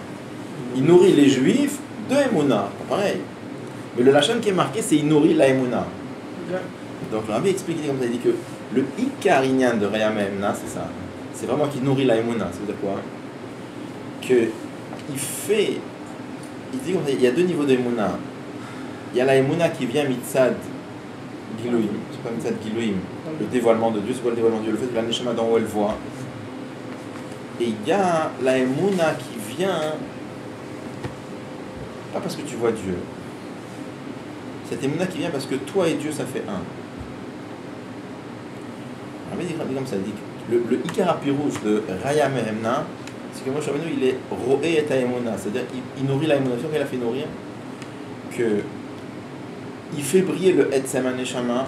Il nourrit les juifs de Emouna, pareil. Mais le lachon qui est marqué, c'est il nourrit la Emouna. Donc le Rabbi explique comme ça, il dit que le Ikar Inyan de Raya Memna, c'est ça. C'est vraiment qu'il nourrit la Emouna. Ça veut dire quoi? Il fait. Il dit qu'il y a deux niveaux d'Emouna. Il y a la Emouna qui vient mitzad Gilouim, c'est pas Mitzad Gilouim, le dévoilement de Dieu, c'est quoi le dévoilement de Dieu? Le fait que la Neshama d'en haut elle voit. Et il y a la Emouna qui vient, pas parce que tu vois Dieu, cette Emouna qui vient parce que toi et Dieu ça fait un. On dit comme ça, dit le Ikar Apirouche de Raya Mehemna, c'est que Moshe Rabbeinu il est Roé et Emouna, c'est-à-dire qu'il nourrit la Emouna. C'est sûr qu'il a fait nourrir que il fait briller le Etzem Neshama,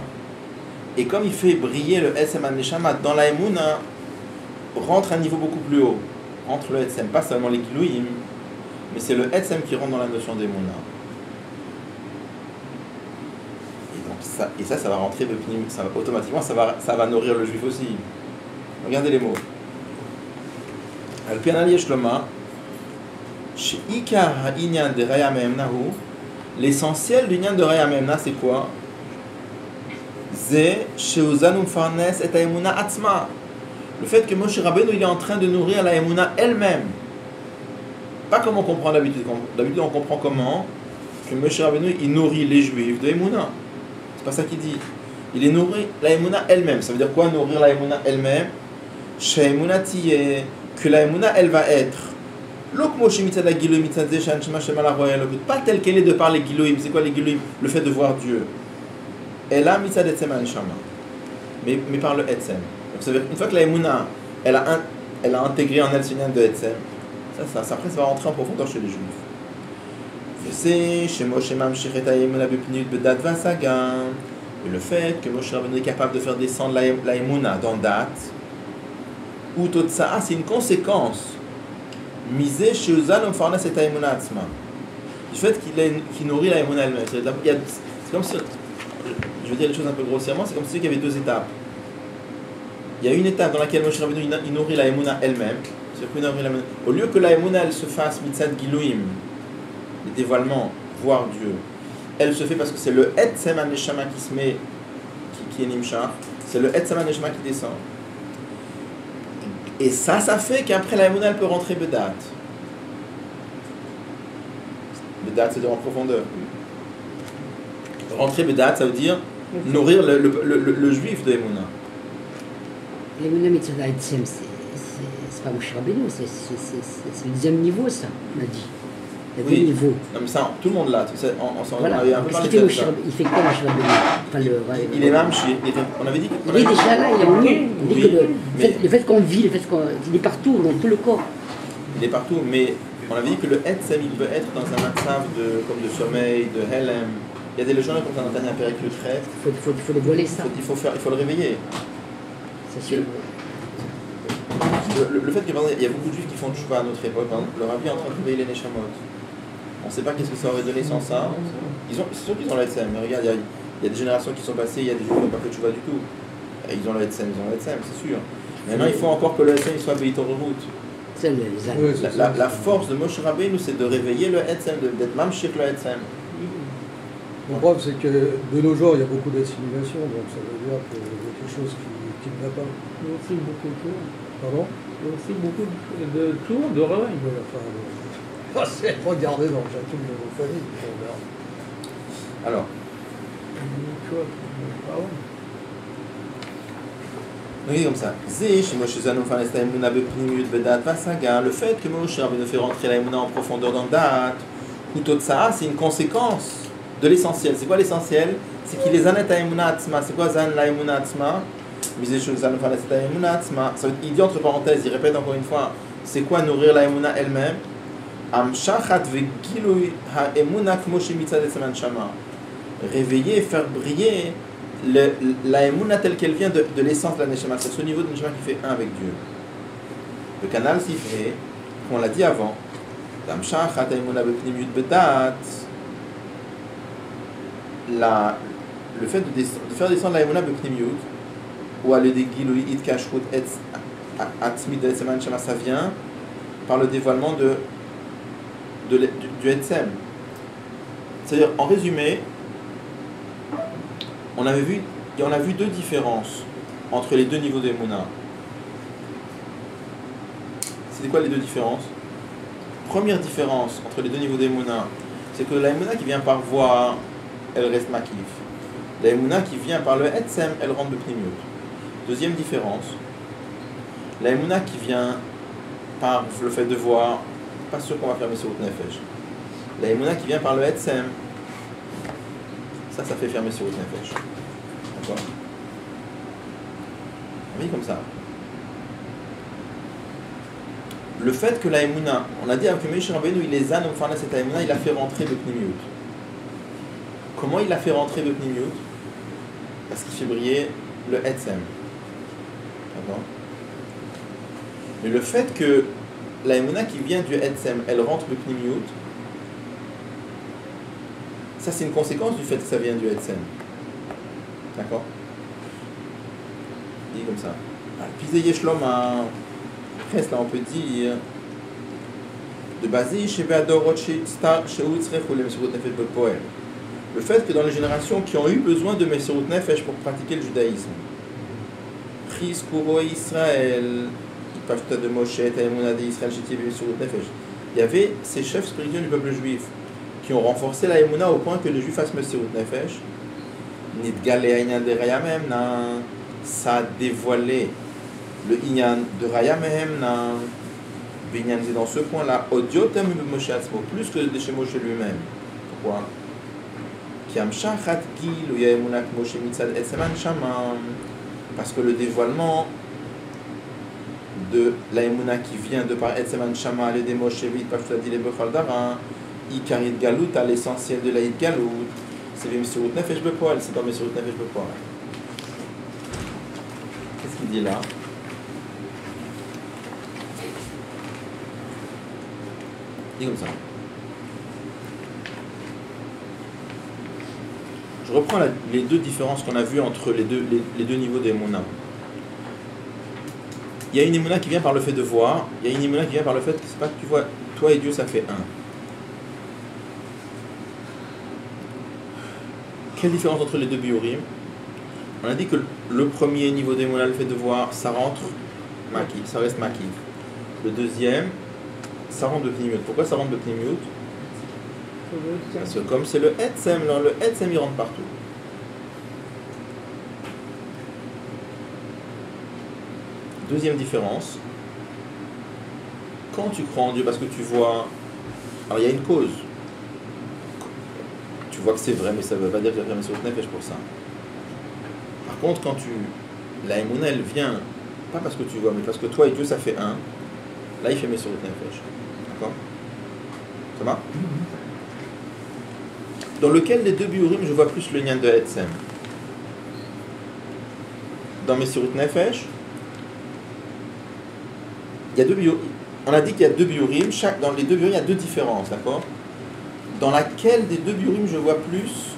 et comme il fait briller le Etzem Neshama dans la Emouna, rentre à un niveau beaucoup plus haut, entre le Etzem, pas seulement les Gilouim, mais c'est le Etzem qui rentre dans la notion d'Emouna. Et donc ça va rentrer ça va, automatiquement, ça va nourrir le juif aussi. Regardez les mots. Al-Pianali Yeshloma, Sheikar ha'inyan de Raya Mehemnahu, l'essentiel du Nyan de Raya Mehemna, c'est quoi? Ze sheuzanu farnes et ha'emuna atzma. Le fait que Moshe Rabbeinu il est en train de nourrir la Emouna elle-même. Pas comme on comprend d'habitude. D'habitude on comprend comment que Moshe Rabbeinu il nourrit les juifs de Emouna. C'est pas ça qu'il dit. Il est nourri la Emouna elle-même. Ça veut dire quoi nourrir la Emouna elle-même? Que la Emouna elle va être pas telle qu'elle est de par les Gilouim. C'est quoi les Gilouim? Le fait de voir Dieu. Elle a mitzad etzem aneshama, mais par le etzem. Donc ça veut dire une fois que la Emouna elle a intégré en elle ce lien de etzem, ça après ça va rentrer en profondeur chez les juifs. C'est chez Moshe mamshech et Emouna bepniut bedat vasaga. Et le fait que Moshe Rabbeinu est capable de faire descendre la Emouna dans date, ou totsa'a, c'est une conséquence. Misé chez Uzan Farnes et Emouna atzma. Du fait qu'il nourrit la Emouna elle-même. C'est comme si, je veux dire les choses un peu grossièrement, c'est comme si il y avait deux étapes. Il y a une étape dans laquelle Moshe Rabbeinu il nourrit la Emouna elle-même. Au lieu que la Emouna elle se fasse mitzad gilouim, le dévoilement, voir Dieu, elle se fait parce que c'est le Etzem Neshama qui se met, qui est Nimshar, c'est le Etzem Neshama qui descend. Et ça fait qu'après la Emouna elle peut rentrer Bedat. Bedat c'est-à-dire en profondeur. Rentrer Bedat ça veut dire nourrir le juif de Emouna. L'Emouna Mitzvah Etzem, c'est pas Moshe Rabbeinu, c'est le deuxième niveau, ça, on a dit. Il y a deux niveaux. Non, mais ça, tout le monde l'a. Voilà. On avait un peu parlé de ça. Il fait quoi Moshe Rabbeinu? Il est même chier. On avait dit il est déjà là, il est en nous. On dit que le fait qu'on vit, le fait qu'il est partout, dans tout le corps. Il est partout, mais on avait dit que le Etzem, il peut être dans un matzav comme de sommeil, de Helem. Il y a des légendes comme ça dans Tanya Perek le Tret. Il faut dévoiler ça. Il faut le réveiller. C'est sûr. Le fait qu'il y a beaucoup de juifs qui font tchouva à notre époque, le rabbi est en train de réveiller les Neshamot. On ne sait pas qu'est-ce que ça aurait donné sans ça. C'est sûr qu'ils ont le Etzem, mais regarde, il y a des générations qui sont passées, il y a des juifs qui n'ont pas fait tchouva du tout. Et ils ont le Etzem, c'est sûr. Maintenant, il faut encore que le Etzem soit Beitor route. La force de Moshe Rabbeinu, c'est de réveiller le Etzem, d'être mamshir le Etzem. Le problème, c'est que de nos jours, il y a beaucoup d'assimilation, donc ça veut dire qu'il y a quelque chose qui ne va pas. Il y a aussi beaucoup de tours. Pardon? Il y a aussi beaucoup de tours, de réveil. Regardez dans chacune de vos familles. Alors. Oui, comme ça. Le fait que Moshe Rabbeinu fait rentrer la Emouna en profondeur dans Date, ou Totsa'a, c'est une conséquence de l'essentiel. C'est quoi l'essentiel? C'est qu'il est Zanet Emouna Atzma. C'est quoi Zan la Emouna Atzma? Il dit entre parenthèses, il répète encore une fois, c'est quoi nourrir la Emouna elle-même? Réveiller et faire briller la Emouna telle qu'elle vient de l'essence de la Neshama. C'est ce niveau de Neshama qui fait un avec Dieu. Le canal sifflé, on l'a dit avant, le fait de faire descendre la Emouna Bepnimiut, ou aller des Gilouï Itkashut Atzmid de Etzem Neshama, ça vient par le dévoilement du Etzem. C'est-à-dire, en résumé, on a vu deux différences entre les deux niveaux d'Emouna. C'est quoi les deux différences? Première différence entre les deux niveaux d'Emouna, c'est que la Emouna qui vient par voir, elle reste makif. La Emouna qui vient par le Etsem, elle rentre Bepnimiut. Deuxième différence, la Emouna qui vient par le fait de voir, pas sûr qu'on va faire Messirut Nefesh. La Emouna qui vient par le Etsem, ça fait faire Messirut Nefesh. D'accord? Oui, comme ça. Le fait que la Emouna, on a dit que Moshe Rabbeinu, il les a, donc cette Emouna, il a fait rentrer Bepnimiut. Comment il a fait rentrer Bepnimiut? Parce qu'il fait briller le Etsem. D'accord? Mais le fait que la Emouna qui vient du Etsem, elle rentre Bepnimiut, ça c'est une conséquence du fait que ça vient du Etsem. D'accord? Dit comme ça. Puis Yeshlom a presque là on peut dire de baser chez Beadorot chez Utzrech ou les Messirut Nefesh Bepoel. Le fait que dans les générations qui ont eu besoin de Messirut Nefesh pour pratiquer le judaïsme, Chis Kuro Israël, Pashta de Moshe, Taïmouna de Israël, Shetiv Messirut Nefesh, il y avait ces chefs spirituels du peuple juif qui ont renforcé la Emouna au point que les juifs fassent Messirut Nefesh. Nidgale Inyan de Raya Mehemna, ça a dévoilé le Inyan de Raya Mehemna. Binyan c'est dans ce point-là, Odiotem de Moshe Atzmo, plus que de chez Moshe lui-même. Pourquoi? Parce que le dévoilement de la Emouna qui vient de par Etzeman Shama, les Demoshévit, Pashtuadi, les Bechal Dara, Ikarit Galout, à l'essentiel de la Hit Galout, c'est les Messirut Nefesh Bepoel, c'est dans Messirut Nefesh Bepoel. Qu'est-ce qu'il dit là? Il dit comme ça. Je reprends les deux différences qu'on a vues entre les deux niveaux d'Emouna. Il y a une Emouna qui vient par le fait de voir, il y a une Emouna qui vient par le fait que c'est pas que tu vois, toi et Dieu ça fait un. Quelle différence entre les deux biorim? On a dit que le premier niveau d'Emouna, le fait de voir, ça rentre Maki, ça reste Maki. Le deuxième, ça rentre de Pnimiut. Pourquoi ça rentre de Pnimiut? Parce que comme c'est le Etsem, le Etsem il rentre partout. Deuxième différence, quand tu crois en Dieu parce que tu vois, alors il y a une cause. Tu vois que c'est vrai, mais ça ne veut pas dire que tu vas faire Messirut Nefesh pour ça. Par contre, quand la Emouna elle vient, pas parce que tu vois, mais parce que toi et Dieu ça fait un, là il fait Messirut Nefesh. D'accord? Ça va? Dans lequel des deux biurim je vois plus le lien de Etsem? Dans Messirut Nefesh, il y a deux biurim. On a dit qu'il y a deux biurim. Dans les deux biurim, il y a deux différences, d'accord? Dans laquelle des deux biurim je vois plus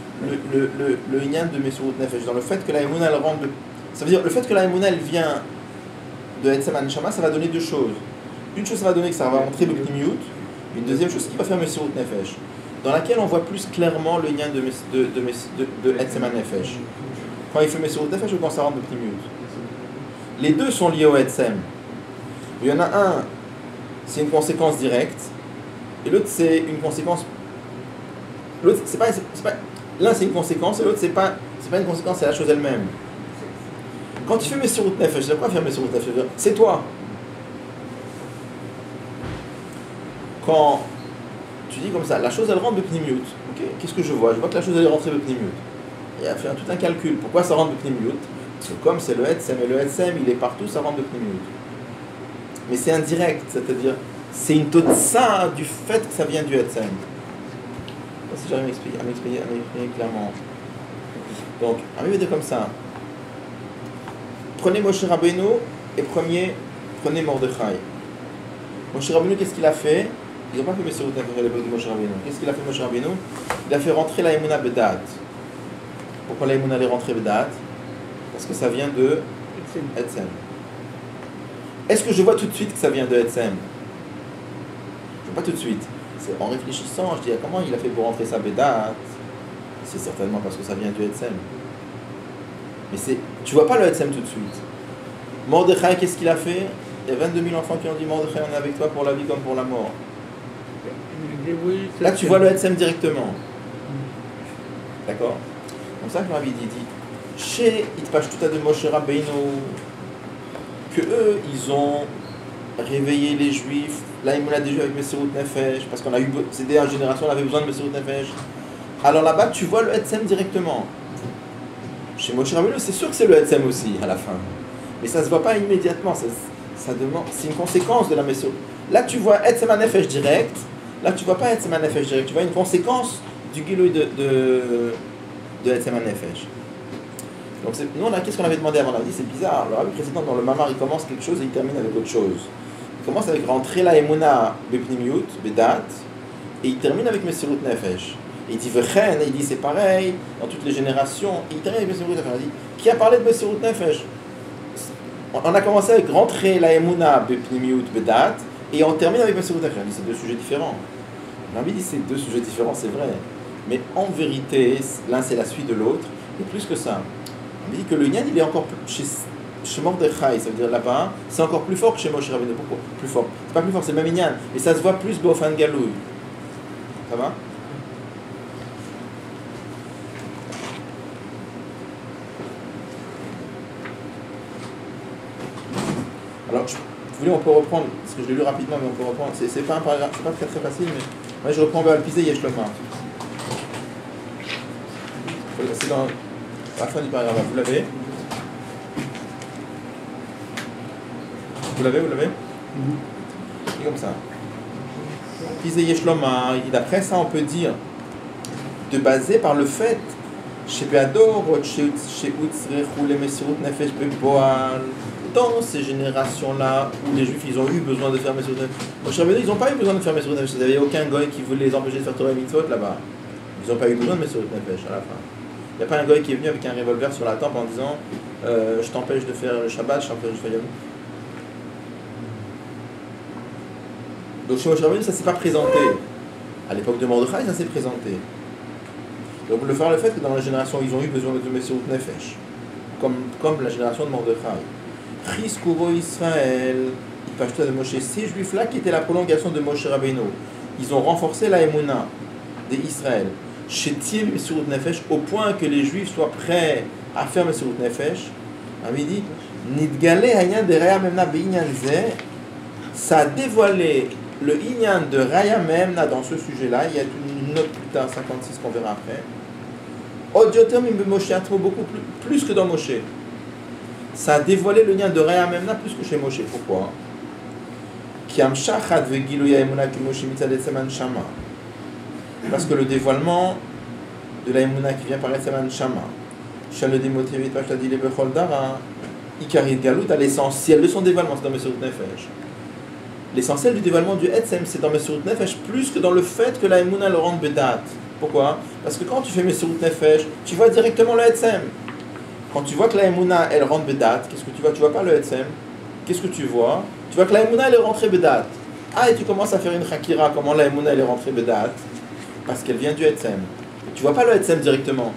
le lien de Messirut Nefesh? Dans le fait que la Emouna elle rentre. Ça veut dire le fait que la Emouna elle vient de Etsem Anshama, ça va donner deux choses. Une chose, ça va donner que ça va montrer le Pnimiut. Une deuxième chose, qui va faire Messirut Nefesh, dans laquelle on voit plus clairement le lien de Etsem Nefesh. Quand il fait Messirut Nefesh ou quand ça rentre de Pnimiut. Les deux sont liés au Etsem. Il y en a un, c'est une conséquence directe, et l'autre c'est une conséquence. L'autre, c'est pas l'un c'est une conséquence, et l'autre c'est pas une conséquence, c'est la chose elle-même. Quand tu fais Messirut Nefesh, c'est quoi faire Messirut Nefesh? C'est toi. Quand tu dis comme ça, la chose elle rentre de Pnimiut. Okay. Qu'est-ce que je vois? Je vois que la chose elle est rentrée de Pnimiut. Et elle a fait tout un calcul. Pourquoi ça rentre de Pnimiut? Parce que comme c'est le Etsem, et le Etsem il est partout, ça rentre de Pnimiut. Mais c'est indirect, c'est-à-dire c'est une totsa du fait que ça vient du Etsem. Si j'arrive à m'exprimer clairement. Donc, arrivez de comme ça. Prenez Moshe Rabbeinu et prenez Mordechai. Moshe Rabbeinu, qu'est-ce qu'il a fait? Il n'a pas fait Messirut Nefesh à l'époque de Moshe Rabbeinu. Qu'est-ce qu'il a fait Moshe Rabbeinu? Il a fait rentrer la Emouna Bedat. Pourquoi la Emouna est rentrée Bedat? Parce que ça vient de Etsem. Est-ce que je vois tout de suite que ça vient de Etsem? Je ne vois pas tout de suite. C'est en réfléchissant, je dis comment il a fait pour rentrer sa Bedat? C'est certainement parce que ça vient du Etsem. Mais tu ne vois pas le Etsem tout de suite. Mordechai, qu'est-ce qu'il a fait? Il y a 22 000 enfants qui ont dit Mordechai, on est avec toi pour la vie comme pour la mort. Là, tu vois le Etsem directement. D'accord? comme ça que le Rabbi dit, chez Itpashtuta de Moshe Rabbeinu, que eux, ils ont réveillé les Juifs, là ils des Juifs avec Messirut Nefesh, parce qu'on a eu, c'était une génération, on avait besoin de Messirut Nefesh. Alors là-bas, tu vois le Etzem directement. Chez Moshe Rabbeinu, c'est sûr que c'est le Etzem aussi, à la fin. Mais ça ne se voit pas immédiatement, ça demande, c'est une conséquence de la Messirut. Là, tu vois Etzem Nefesh direct, là, tu vois pas Etzem Nefesh direct, tu vois une conséquence du Gilui de Etzem Nefesh. Donc nous, qu'est-ce qu'on avait demandé avant? On a dit c'est bizarre. Le Rabbi précédent dans le Mamar, il commence quelque chose et il termine avec autre chose. Il commence avec rentrer la Emuna Bepnimiut, Bedat, et il termine avec Messirut Nefesh. Et il dit Vechen, et il dit c'est pareil dans toutes les générations. Et il termine avec Messirut Nefesh. Il dit qui a parlé de Messirut Nefesh? On a commencé avec rentrer la Emuna Bepnimiut, Bedat, et on termine avec Messirut Nefesh. Il dit c'est deux sujets différents. Le Rabbi dit c'est deux sujets différents, c'est vrai. Mais en vérité, l'un c'est la suite de l'autre, et plus que ça. On dit que le Inyan, il est encore plus chez Mordechai, ça veut dire là-bas, c'est encore plus fort que chez Moshe Rabbeinu. Pourquoi? Plus fort. C'est pas plus fort, c'est le même Inyan, mais ça se voit plus Bofan Galouy. Ça va? Alors, vous voulez, on peut reprendre, parce que je l'ai lu rapidement, mais on peut reprendre. C'est pas un paragraphe, c'est pas très très facile, mais ouais, je reprends Béal-Pisé Yesh Loma. C'est dans la fin du paragraphe. Vous l'avez? Vous l'avez? C'est comme ça. Pisé Yesh Loma, d'après ça, on peut dire, de baser par le fait, chez Beador, chez Utzrechou, les Messirut Nefesh Beboal, dans ces générations-là où les Juifs ils ont eu besoin de faire Messirut Nefesh. Moshe Rabbeinu, ils n'ont pas eu besoin de faire Messirut Nefesh. Il n'y avait aucun goy qui voulait les empêcher de faire Torah et Mitzvot là-bas. Ils n'ont pas eu besoin de Messirut Nefesh à la fin. Il n'y a pas un goy qui est venu avec un revolver sur la tempe en disant je t'empêche de faire le Shabbat, je t'empêche de faire Yom. Donc chez Moshe Rabbeinu, ça ne s'est pas présenté. À l'époque de Mordechai, ça s'est présenté. Donc le fait que dans la génération ils ont eu besoin de Messirut Nefesh, comme la génération de Mordechai. Chis Kuro Israël, Pashta de Moshe, ces juifs-là qui étaient la prolongation de Moshe Rabbeinu, ils ont renforcé la Emouna d'Israël. Chez Tier Messirut Nefesh, au point que les juifs soient prêts à faire Messirut Nefesh. Il dit Nidgale Hanyan de Raya Memna Beinyan Ze, ça a dévoilé le Inyan de Raya Memna dans ce sujet-là. Il y a une note plus tard, 56, qu'on verra après. Odiotem Imbe Moshe Atmo, beaucoup plus que dans Moshe. Ça a dévoilé le lien de Raya Memna plus que chez Moshe. Pourquoi? Parce que le dévoilement de la Emuna qui vient par Etzeman Shama, à l'essentiel de son dévoilement, c'est dans Messirut Nefesh. L'essentiel du dévoilement du Etzem, c'est dans Messirut Nefesh plus que dans le fait que la Emuna le rende Bedat. Pourquoi? Parce que quand tu fais Messirut Nefesh, tu vois directement le Etzem. Quand tu vois que la Emouna, elle rentre Bedat, qu'est-ce que tu vois? Tu vois pas le Etzem. Qu'est-ce que tu vois? Tu vois que la Emouna, elle est rentrée Bedat. Ah, et tu commences à faire une Chakira, comment la Emouna, elle est rentrée Bedat? Parce qu'elle vient du Etzem. Tu vois pas le Etzem directement.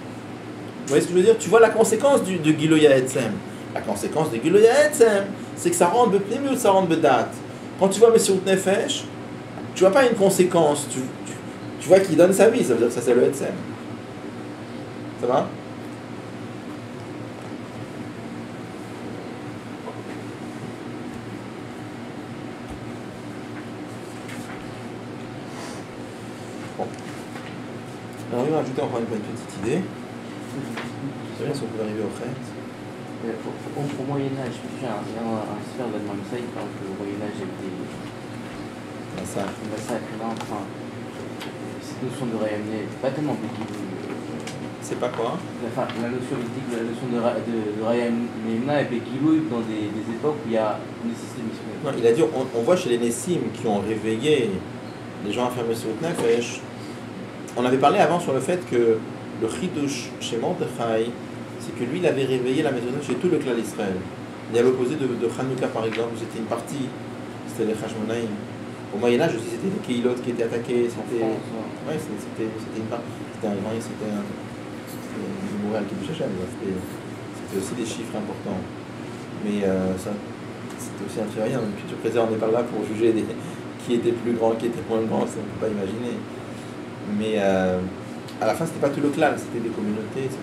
Vous voyez ce que je veux dire? Tu vois la conséquence de Giloya Etzem. La conséquence de Giloya Etzem, c'est que ça rentre Bepnimi ou ça rentre Bedat. Quand tu vois Messirut Nefesh, tu vois pas une conséquence. Tu vois qu'il donne sa vie, ça veut dire que ça c'est le Etzem. Ça va? Alors, on va ajouter encore une petite idée. C'est bien si on peut arriver au fait. Au Moyen-Âge, il y a un sphère de ça, il parle qu'au Moyen-Âge, il y a des massacres. Là, enfin, cette notion de Rayamné, pas tellement boutique. C'est pas quoi? Enfin, la notion boutique, la notion de Rayamné est Bekilouï dans des époques où il y a une nécessité missionnaire. Non, il a dit, on voit chez les Nessim qui ont réveillé les gens à faire Messirut Nefesh. On avait parlé avant sur le fait que le Chidush chez Mordechai, c'est que lui, il avait réveillé la Messirut Nefesh chez tout le clan d'Israël. Et à l'opposé de Hanouka, par exemple, où c'était une partie, c'était les Hashmonaïm. Au Moyen-Âge aussi, c'était les Keilot qui étaient attaqués. C'était une partie. C'était Montréal qui Hachem. C'était aussi des chiffres importants. Mais c'était aussi un truc rien. Puis tu préserves, on n'est pas là pour juger qui était plus grand, qui était moins grand, ça on ne peut pas imaginer. Mais À la fin, c'était pas tout le clan, c'était des communautés, etc.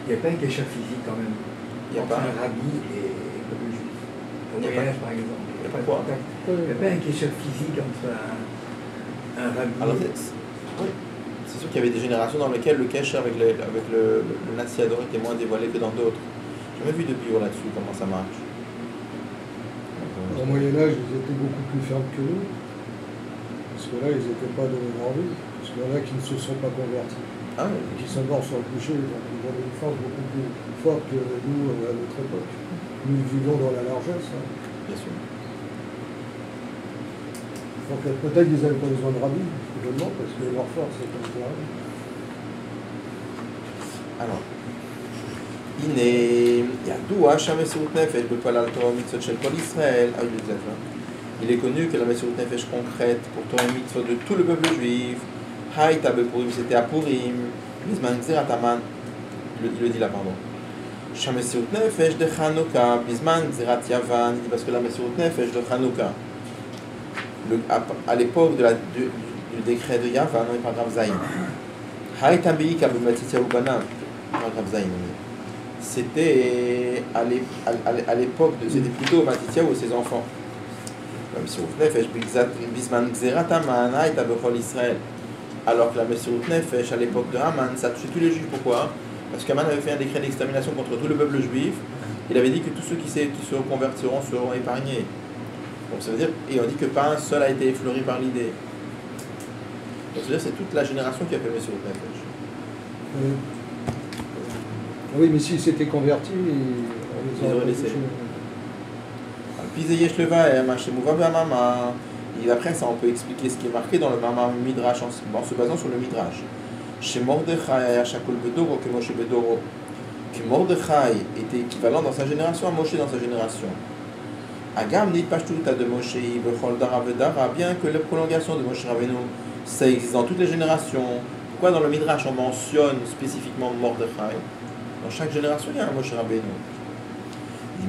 Il n'y a pas un kécha physique quand même. Il y a entre pas. un rabbi et le peuple juif. Au Il y a voyage, par exemple. Il y a pas quoi? Il n'y a pas un kécha physique entre un rabbi Alors, oui. C'est sûr qu'il y avait des générations dans lesquelles le cache avec le Natsiador était moins dévoilé que dans d'autres. J'ai jamais vu de bio là-dessus, comment ça marche. Au Moyen-Âge, ils étaient beaucoup plus fermes que nous. Parce que là, ils n'étaient pas donnés d'envie. Parce qu'il y en a qui ne se sont pas convertis. Ah oui. Qui sont morts sur le bûcher. Donc ils ont une force beaucoup plus forte que nous à notre époque. Nous vivons dans la largesse. Hein. Bien sûr. Donc peut-être qu'ils n'avaient pas besoin de rabbi, évidemment, parce que leur force est comme ça. Alors, ידוע שהמסירות נפש בפעולת תורה ומצוות של כל ישראל, il est connu que la mesirout nefesh concrète pour Torah et mitzvot de tout le peuple juif, Haïta bepurim, c'était à Purim, Bizman Gzerat Haman, il le dit là, pardon. Shamesirout nefesh de Chanukah, Bizman Gzerat Yavan, il dit parce que la mesirout nefesh de Chanukah, à l'époque du décret de Yavan, on est paragraphe Zayin. Haïta beika b'matitya ubana, paragraphe Zayin. C'était à l'époque de, c'était plutôt Matitya ou ses enfants. La Mesirout Nefesh, Bisman Gzerat Haman, Haïta bechol Israël. Alors que la Mesirout Nefesh, à l'époque de Haman, ça touchait tous les juifs. Pourquoi? Parce qu'Haman avait fait un décret d'extermination contre tout le peuple juif. Il avait dit que tous ceux qui se reconvertiront seront épargnés. Donc ça veut dire, et on dit que pas un seul a été effleuré par l'idée. Donc ça veut dire que c'est toute la génération qui a fait Mesirout Nefesh. Oui, mais s'ils s'étaient convertis, on les aurait laissés. Et après ça, on peut expliquer ce qui est marqué dans le Mamar Midrash en se basant sur le Midrash. Chez Mordechai, Shakol Bedoro, que Moshe Bedoro, que Mordechai était équivalent dans sa génération à Moshe dans sa génération. Agam dit Pashtuta de Moshe, Bechol Dara Vedara, bien que la prolongation de Moshe Rabbeinu, ça existe dans toutes les générations. Pourquoi dans le Midrash on mentionne spécifiquement Mordechai? Dans chaque génération, il y a un Moshe Rabbeinu.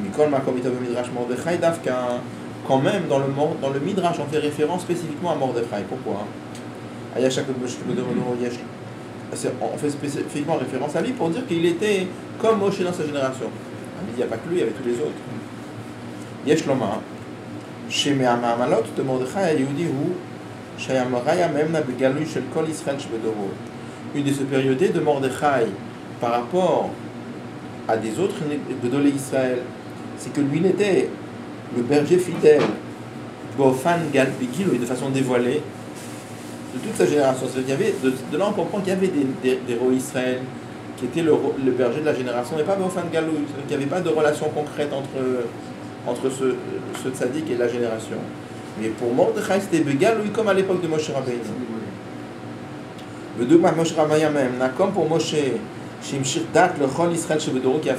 Mikol Makom Itav Midrash Mordechai Davka. Quand même, dans le Midrash, on fait référence spécifiquement à Mordechai. Pourquoi? On fait spécifiquement référence à lui pour dire qu'il était comme Moshe dans sa génération. Il n'y a pas que lui, il y avait tous les autres. Yesh Loma, chez Me'amamalot de Mordechai Ayudi ou Shayamraya Memna Begalui Shel Kol Israël Shebedoro. Une des supériorités de Mordechai par rapport à des autres Bedolé Israël, c'est que lui il était le berger fidèle, Bofan Galbigilo, de façon dévoilée, de toute sa génération. Il y avait, de là on comprend qu'il y avait des rois Israël qui étaient le berger de la génération, et pas Bofan Galou, qu'il n'y avait pas de relation concrète entre ce tzaddik et la génération. Mais pour Mordechai, c'était Begalou comme à l'époque de Moshe Rabbeinu. Moshe Rabbeinu même, comme pour Moshe, Shimshir Dat, le Chol Israël Shebedoro, qui a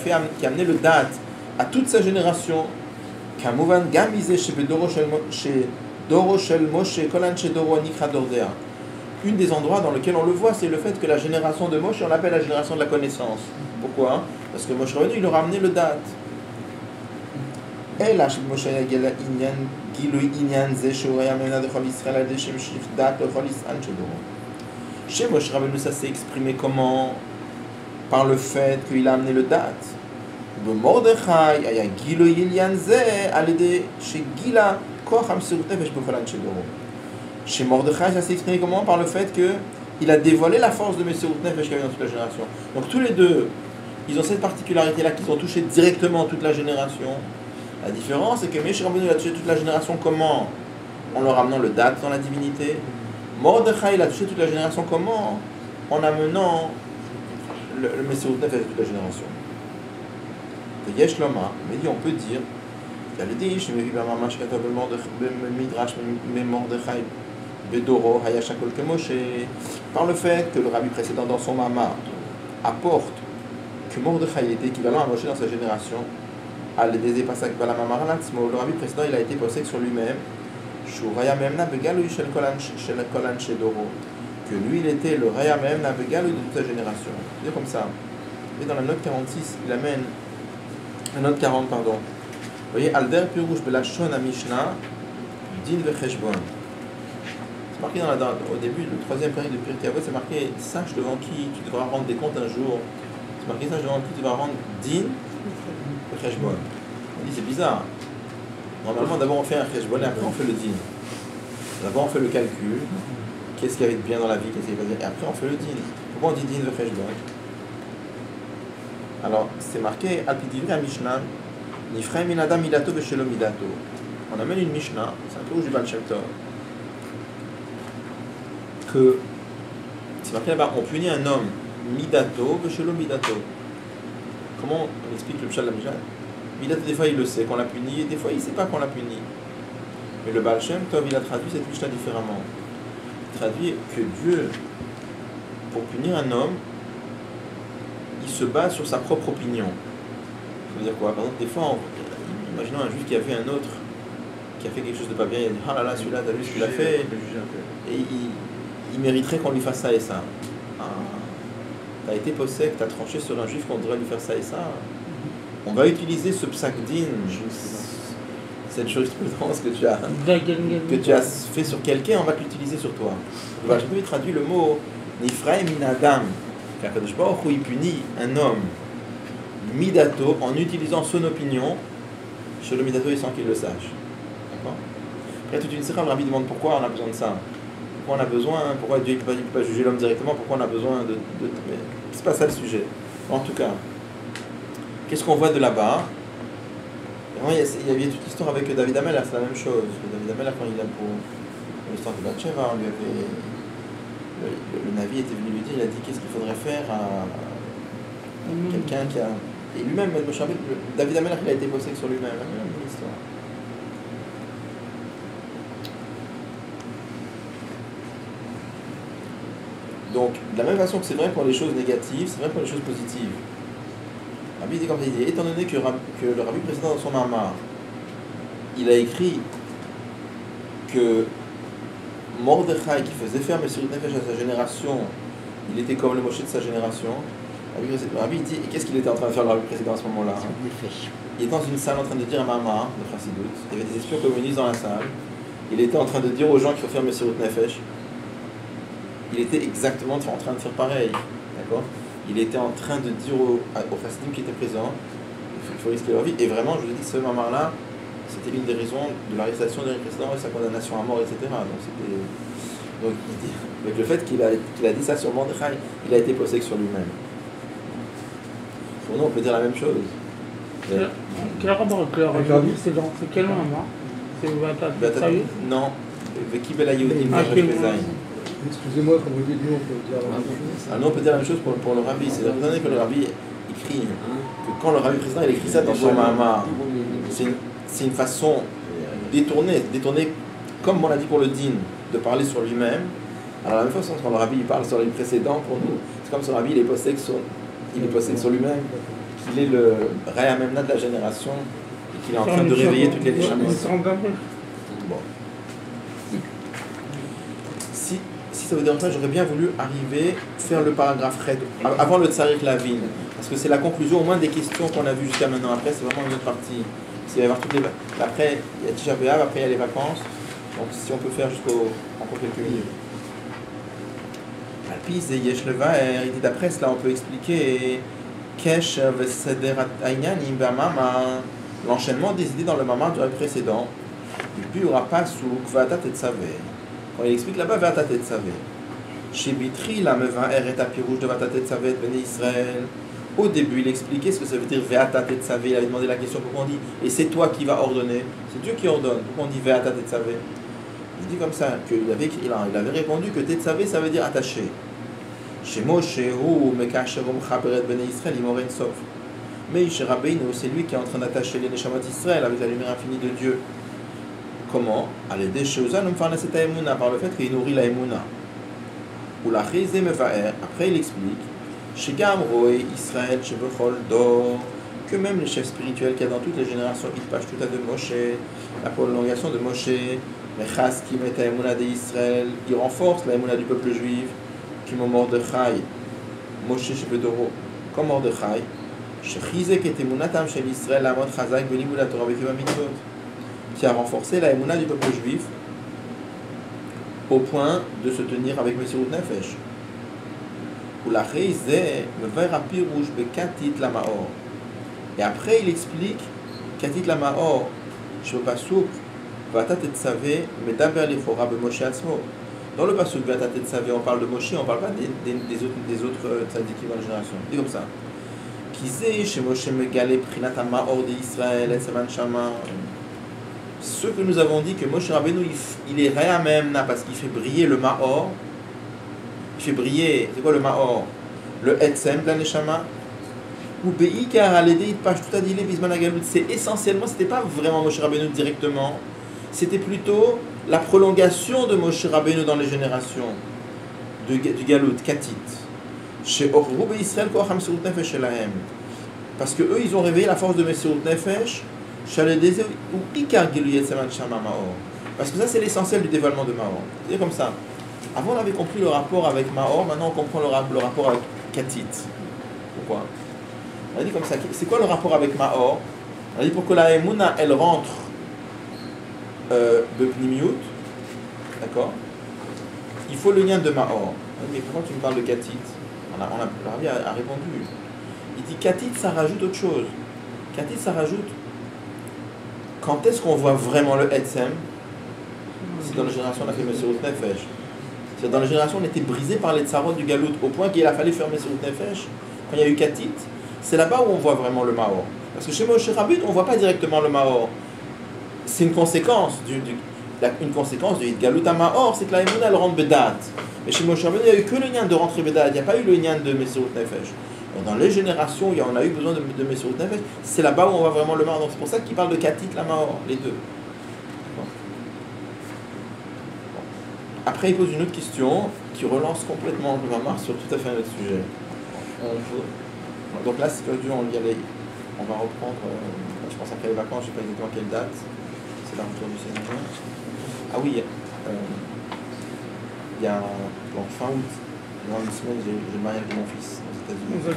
amené le Dat à toute sa génération, Kamouvan Gamize Shebedoro Shel Moshe, Kolan Shedoro Nikra Dordea. Une des endroits dans lesquels on le voit, c'est le fait que la génération de Moshe, on l'appelle la génération de la connaissance. Pourquoi? Parce que Moshe Rabbeinu, il leur a amené le Dat. Et là, Moshe Yagela Inyan, Gilui Inyan Ze, Shoraya Mena de Chol Israël, de Shimshir Dat, le Chol Israël Shedoro. Chez Moshe Rabbeinu, ça s'est exprimé comment? Par le fait qu'il a amené le date. De Mordechai, il y a Gilo Yilianze, à l'aider chez Gila, Kocham Sirut Nefesh Becholan Shedoro. Chez Mordechai, ça s'est exprimé comment? Par le fait qu'il a dévoilé la force de Messirut Nefesh qu'il y avait dans toute la génération. Donc tous les deux, ils ont cette particularité-là qu'ils ont touché directement toute la génération. La différence, c'est que Moshe Rabbeinu a touché toute la génération comment? En leur amenant le date dans la divinité. Mordechai, il a touché toute la génération comment? En amenant le Messirut Nefesh de toute la génération. Et Yesh Loma, mais dit on peut dire, il y a le Dish, mais il y a Mamash Katav Midrash, Mordechai, Bedoro, Hayashakol Kemoshe, par le fait que le rabbi précédent dans son Mama apporte que Mordechai était équivalent à Moshe dans sa génération, al Deze Pasak Balamamar Latzmo, le rabbi précédent il a été posé sur lui-même, Shuraya Memna Begalui Shel Kolan Shedoro. Que lui, il était le Raya Memna Begalou de toute sa génération. C'est comme ça. Et dans la note 46, il amène la note 40, pardon. Vous voyez, Alder Pirouche Belachon à Mishnah, Din Vecheshbon. marqué au début, le troisième période de Pirkei Avot, c'est marqué sache devant qui tu devras rendre des comptes un jour. C'est marqué sache devant qui tu devras rendre din et cheshbon. On dit c'est bizarre. Normalement, d'abord on fait un cheshbon et après on fait le din. D'abord on fait le calcul. Qu'est-ce qu'il y avait de bien dans la vie, qu'est-ce qu'il y avait de bien. Et après on fait le din. Pourquoi on dit din et cheshbon? Alors c'est marqué al pidivri à Mishnah. Nifrei min adam midato veshelo midato. On amène une Mishnah, c'est un peu du Baal Shem Tov, que c'est marqué là-bas, on punit un homme midato veshelo midato. Comment on explique le pshat de la Mishnah? Midato, des fois il le sait qu'on l'a puni, et des fois il ne sait pas qu'on l'a puni. Mais le Baal Shem Tov, il a traduit cette Mishnah différemment. Il traduit que Dieu, pour punir un homme, il se base sur sa propre opinion. Ça veut dire quoi? Par exemple, des fois, imaginons un juif qui a vu un autre qui a fait quelque chose de pas bien, il a dit ah là là, celui-là, t'as vu ce qu'il a fait, et il mériterait qu'on lui fasse ça et ça. Ah, t'as été possèque, t'as tranché sur un juif qu'on devrait lui faire ça et ça. On va utiliser ce psak din, cette jurisprudence que tu as fait sur quelqu'un, on va l'utiliser sur toi. Voilà, je peux traduire le mot Nifrei min adam, car Kadosh Baruch Hu, il punit un homme midato en utilisant son opinion chez le midato et sans qu'il le sache. D'accord? Après toute une série, le rabbi demande pourquoi on a besoin de ça. Pourquoi on a besoin, pourquoi Dieu ne peut pas juger l'homme directement, pourquoi on a besoin de mais c'est pas ça le sujet. En tout cas, qu'est-ce qu'on voit de là-bas? Il y avait toute l'histoire avec David Amelach, c'est la même chose. David Amelach, quand il a pour l'histoire de Bathsheba, on lui avait le Navi était venu lui dire, il a dit qu'est-ce qu'il faudrait faire à quelqu'un qui a... Et lui-même, David Amelach, il a été possédé sur lui-même, la même histoire. Donc, de la même façon que c'est vrai pour les choses négatives, c'est vrai pour les choses positives. Rabbi dit comme ça, il dit, étant donné que le rabbi précédent dans son Mamar, il a écrit que Mordechai, qui faisait faire Messirut Nefesh à sa génération, il était comme le Moshe de sa génération. Le rabbi dit, et qu'est-ce qu'il était en train de faire le rabbi précédent à ce moment-là? Il était dans une salle en train de dire un Mamar de Chassidut. Il y avait des espions communistes dans la salle. Il était en train de dire aux gens qu'il faut faire Messirut Nefesh. Il était exactement en train de faire pareil. D'accord? Il était en train de dire aux Chassidim qui étaient présents il faut risquer leur vie. Et vraiment, je vous dis, ce Mamar-là, c'était l'une des raisons de l'arrestation de précédent et sa condamnation à mort, etc. Donc il dit, avec le fait qu'il a dit ça sur Mordechai, il a été possédé sur lui-même. Pour nous, on peut dire la même chose. Quel rapport avec le rabbi? C'est quel Mamar? C'est Sérieux? Non. Vekibel Yehudim Excusez-moi, quand vous dites nous, on peut dire la même chose. Nous, on peut dire la même chose pour le rabbi. C'est-à-dire que le rabbi écrit que quand le rabbi président il écrit ça dans son Mamar, c'est une façon détournée, comme on l'a dit pour le din, de parler sur lui-même. Alors, la même façon, quand le rabbi il parle sur les précédents, pour nous, c'est comme son rabbi, il est possède sur lui-même, qu'il est le Raya Memna de la génération, et qu'il est en train de réveiller toutes les Neshamot. Bon. Si ça vous dérange pas, j'aurais bien voulu faire le paragraphe Red, avant le Tsarik Lavin, parce que c'est la conclusion au moins des questions qu'on a vues jusqu'à maintenant. Après, c'est vraiment une autre partie. Il va y avoir toutes les... Après, il y a Tisha B'Av, après il y a les vacances. Donc si on peut faire encore quelques minutes. Alpis et Yesh Levaer, il dit d'après cela, on peut expliquer Kesh Veseder Ainyanim Bamama, l'enchaînement des idées dans le Mamar du précédent. Et puis il n'y aura pas sous Kvatat et Tsavé. Quand il explique là-bas, Vatat et Tsavé. Chez Bitri, la Mevaer est à Pirouge de Vatat et Tsavé, Béné Israël. Au début, il expliquait ce que ça veut dire Ve'atat et Tsavé. Il avait demandé la question pourquoi on dit et c'est toi qui vas ordonner. C'est Dieu qui ordonne. Pourquoi on dit Ve'atat et Tsavé? Il dit comme ça qu'il avait répondu que Tetsavé ça veut dire attaché. Chez Moshe ou Mekasherum Chaberet Bene Israël Imoren Sof. Mais chez Rabbeinu, c'est lui qui est en train d'attacher les Neshamot Israël avec la lumière infinie de Dieu. Comment? Par le fait qu'il nourrit la Emouna. Ou la Chizé Mevaer. Après, il explique Shigam Roé Israël Shebechol Dor, que même les chefs spirituels qu'il y a dans toutes les générations, ils pâchent tout à de Moshe, la prolongation de Moshe, les Chas qui mettent la Emouna d'Israël, ils renforcent la Emouna du peuple juif, qui m'ont Mordechai, Moshe Shebedoro, comme Mordechai, Shechizek et Emunatam chez l'Israël, la mode Chazak, Benimula Torah Bekiva Mitzvot, qui a renforcé la Emouna du peuple juif au point de se tenir avec Messirut Nefesh. Et après il explique Katit la Maor, je veux pas souk, Vatat et Tsavé, Medaber Lichora B'Moshe Atzmo. Dans le pasuk Vatat et Tsavé, on parle de Moshe, on parle pas des autres tzadikim dans la génération. C'est comme ça. Kizé, chez Moshe Megale, Prinat Maor de Israël, Etzeman Shama. Ce que nous avons dit que Moshe Rabbeinu, il est Raya Mehemna parce qu'il fait briller le Maor. Il fait briller, c'est quoi le Maor? Le Etzem de la Neshama. Ou Beikar Aledeit Pash tout a dit les Bisman Agalut. C'est essentiellement, c'était pas vraiment Moshe Rabbeinu directement, c'était plutôt la prolongation de Moshe Rabbeinu dans les générations du Galut, Katit. Chez Orou Israël Koacham Messirut Nefesh Elahem. Parce que eux, ils ont réveillé la force de Messirut Nefesh. Parce que ça c'est l'essentiel du dévoilement de Maor. C'est comme ça. Avant on avait compris le rapport avec Maor, maintenant on comprend le rapport avec Katit. Pourquoi? On a dit comme ça. C'est quoi le rapport avec Maor? On a dit pour que la Emouna elle rentre Bepnimiut, d'accord? Il faut le lien de Maor. On a dit mais pourquoi tu me parles de Katit? Rabbi a répondu. Il dit Katit ça rajoute autre chose. Katit ça rajoute. Quand est-ce qu'on voit vraiment le Etzem? C'est dans la génération on a fait Messirut Nefesh. C'est dans la génération on était brisé par les tsarot du Galout au point qu'il a fallu faire Messirut Nefesh. Quand il y a eu Katit, c'est là-bas où on voit vraiment le Maor. Parce que chez Moshe Rabbeinu, on ne voit pas directement le Maor. C'est une conséquence du Galut à Maor, c'est que la Emouna elle rentre Bedat. Mais chez Moshe Rabbeinu, il n'y a eu que le lien de rentrer Bedat, il n'y a pas eu le lien de Messirut Nefesh. Dans les générations où on a eu besoin de Messirut Nefesh, c'est là-bas où on voit vraiment le Maor. Donc c'est pour ça qu'il parle de Katit, la Maor, les deux. Bon. Après, il pose une autre question qui relance complètement le Mamar sur tout à fait un autre sujet. Donc là, c'est perdu, on va reprendre, je pense après les vacances, je ne sais pas exactement quelle date. C'est la retour du Seigneur. Ah oui, il y a donc fin août, dans une semaine, j'ai le mariage de mon fils aux États-Unis. Je ne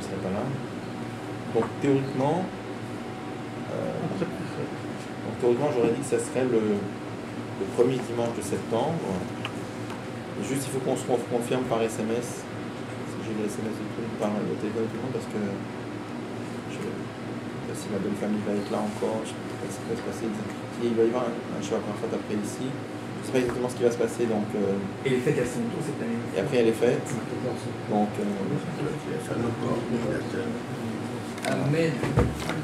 serai pas là. Donc théoriquement, j'aurais dit que ça serait le premier dimanche de septembre. Juste, il faut qu'on se confirme par SMS. J'ai les SMS de tout le monde, par le téléphone de tout le monde, parce que je ne sais pas si ma belle famille va être là encore. Je ne sais pas ce qui va se passer. Il va y avoir un show après ici. Je ne sais pas exactement ce qui va se passer. Donc, et les fêtes, elles sont tôt cette année. Et après, il y a les fêtes. Donc, Amen.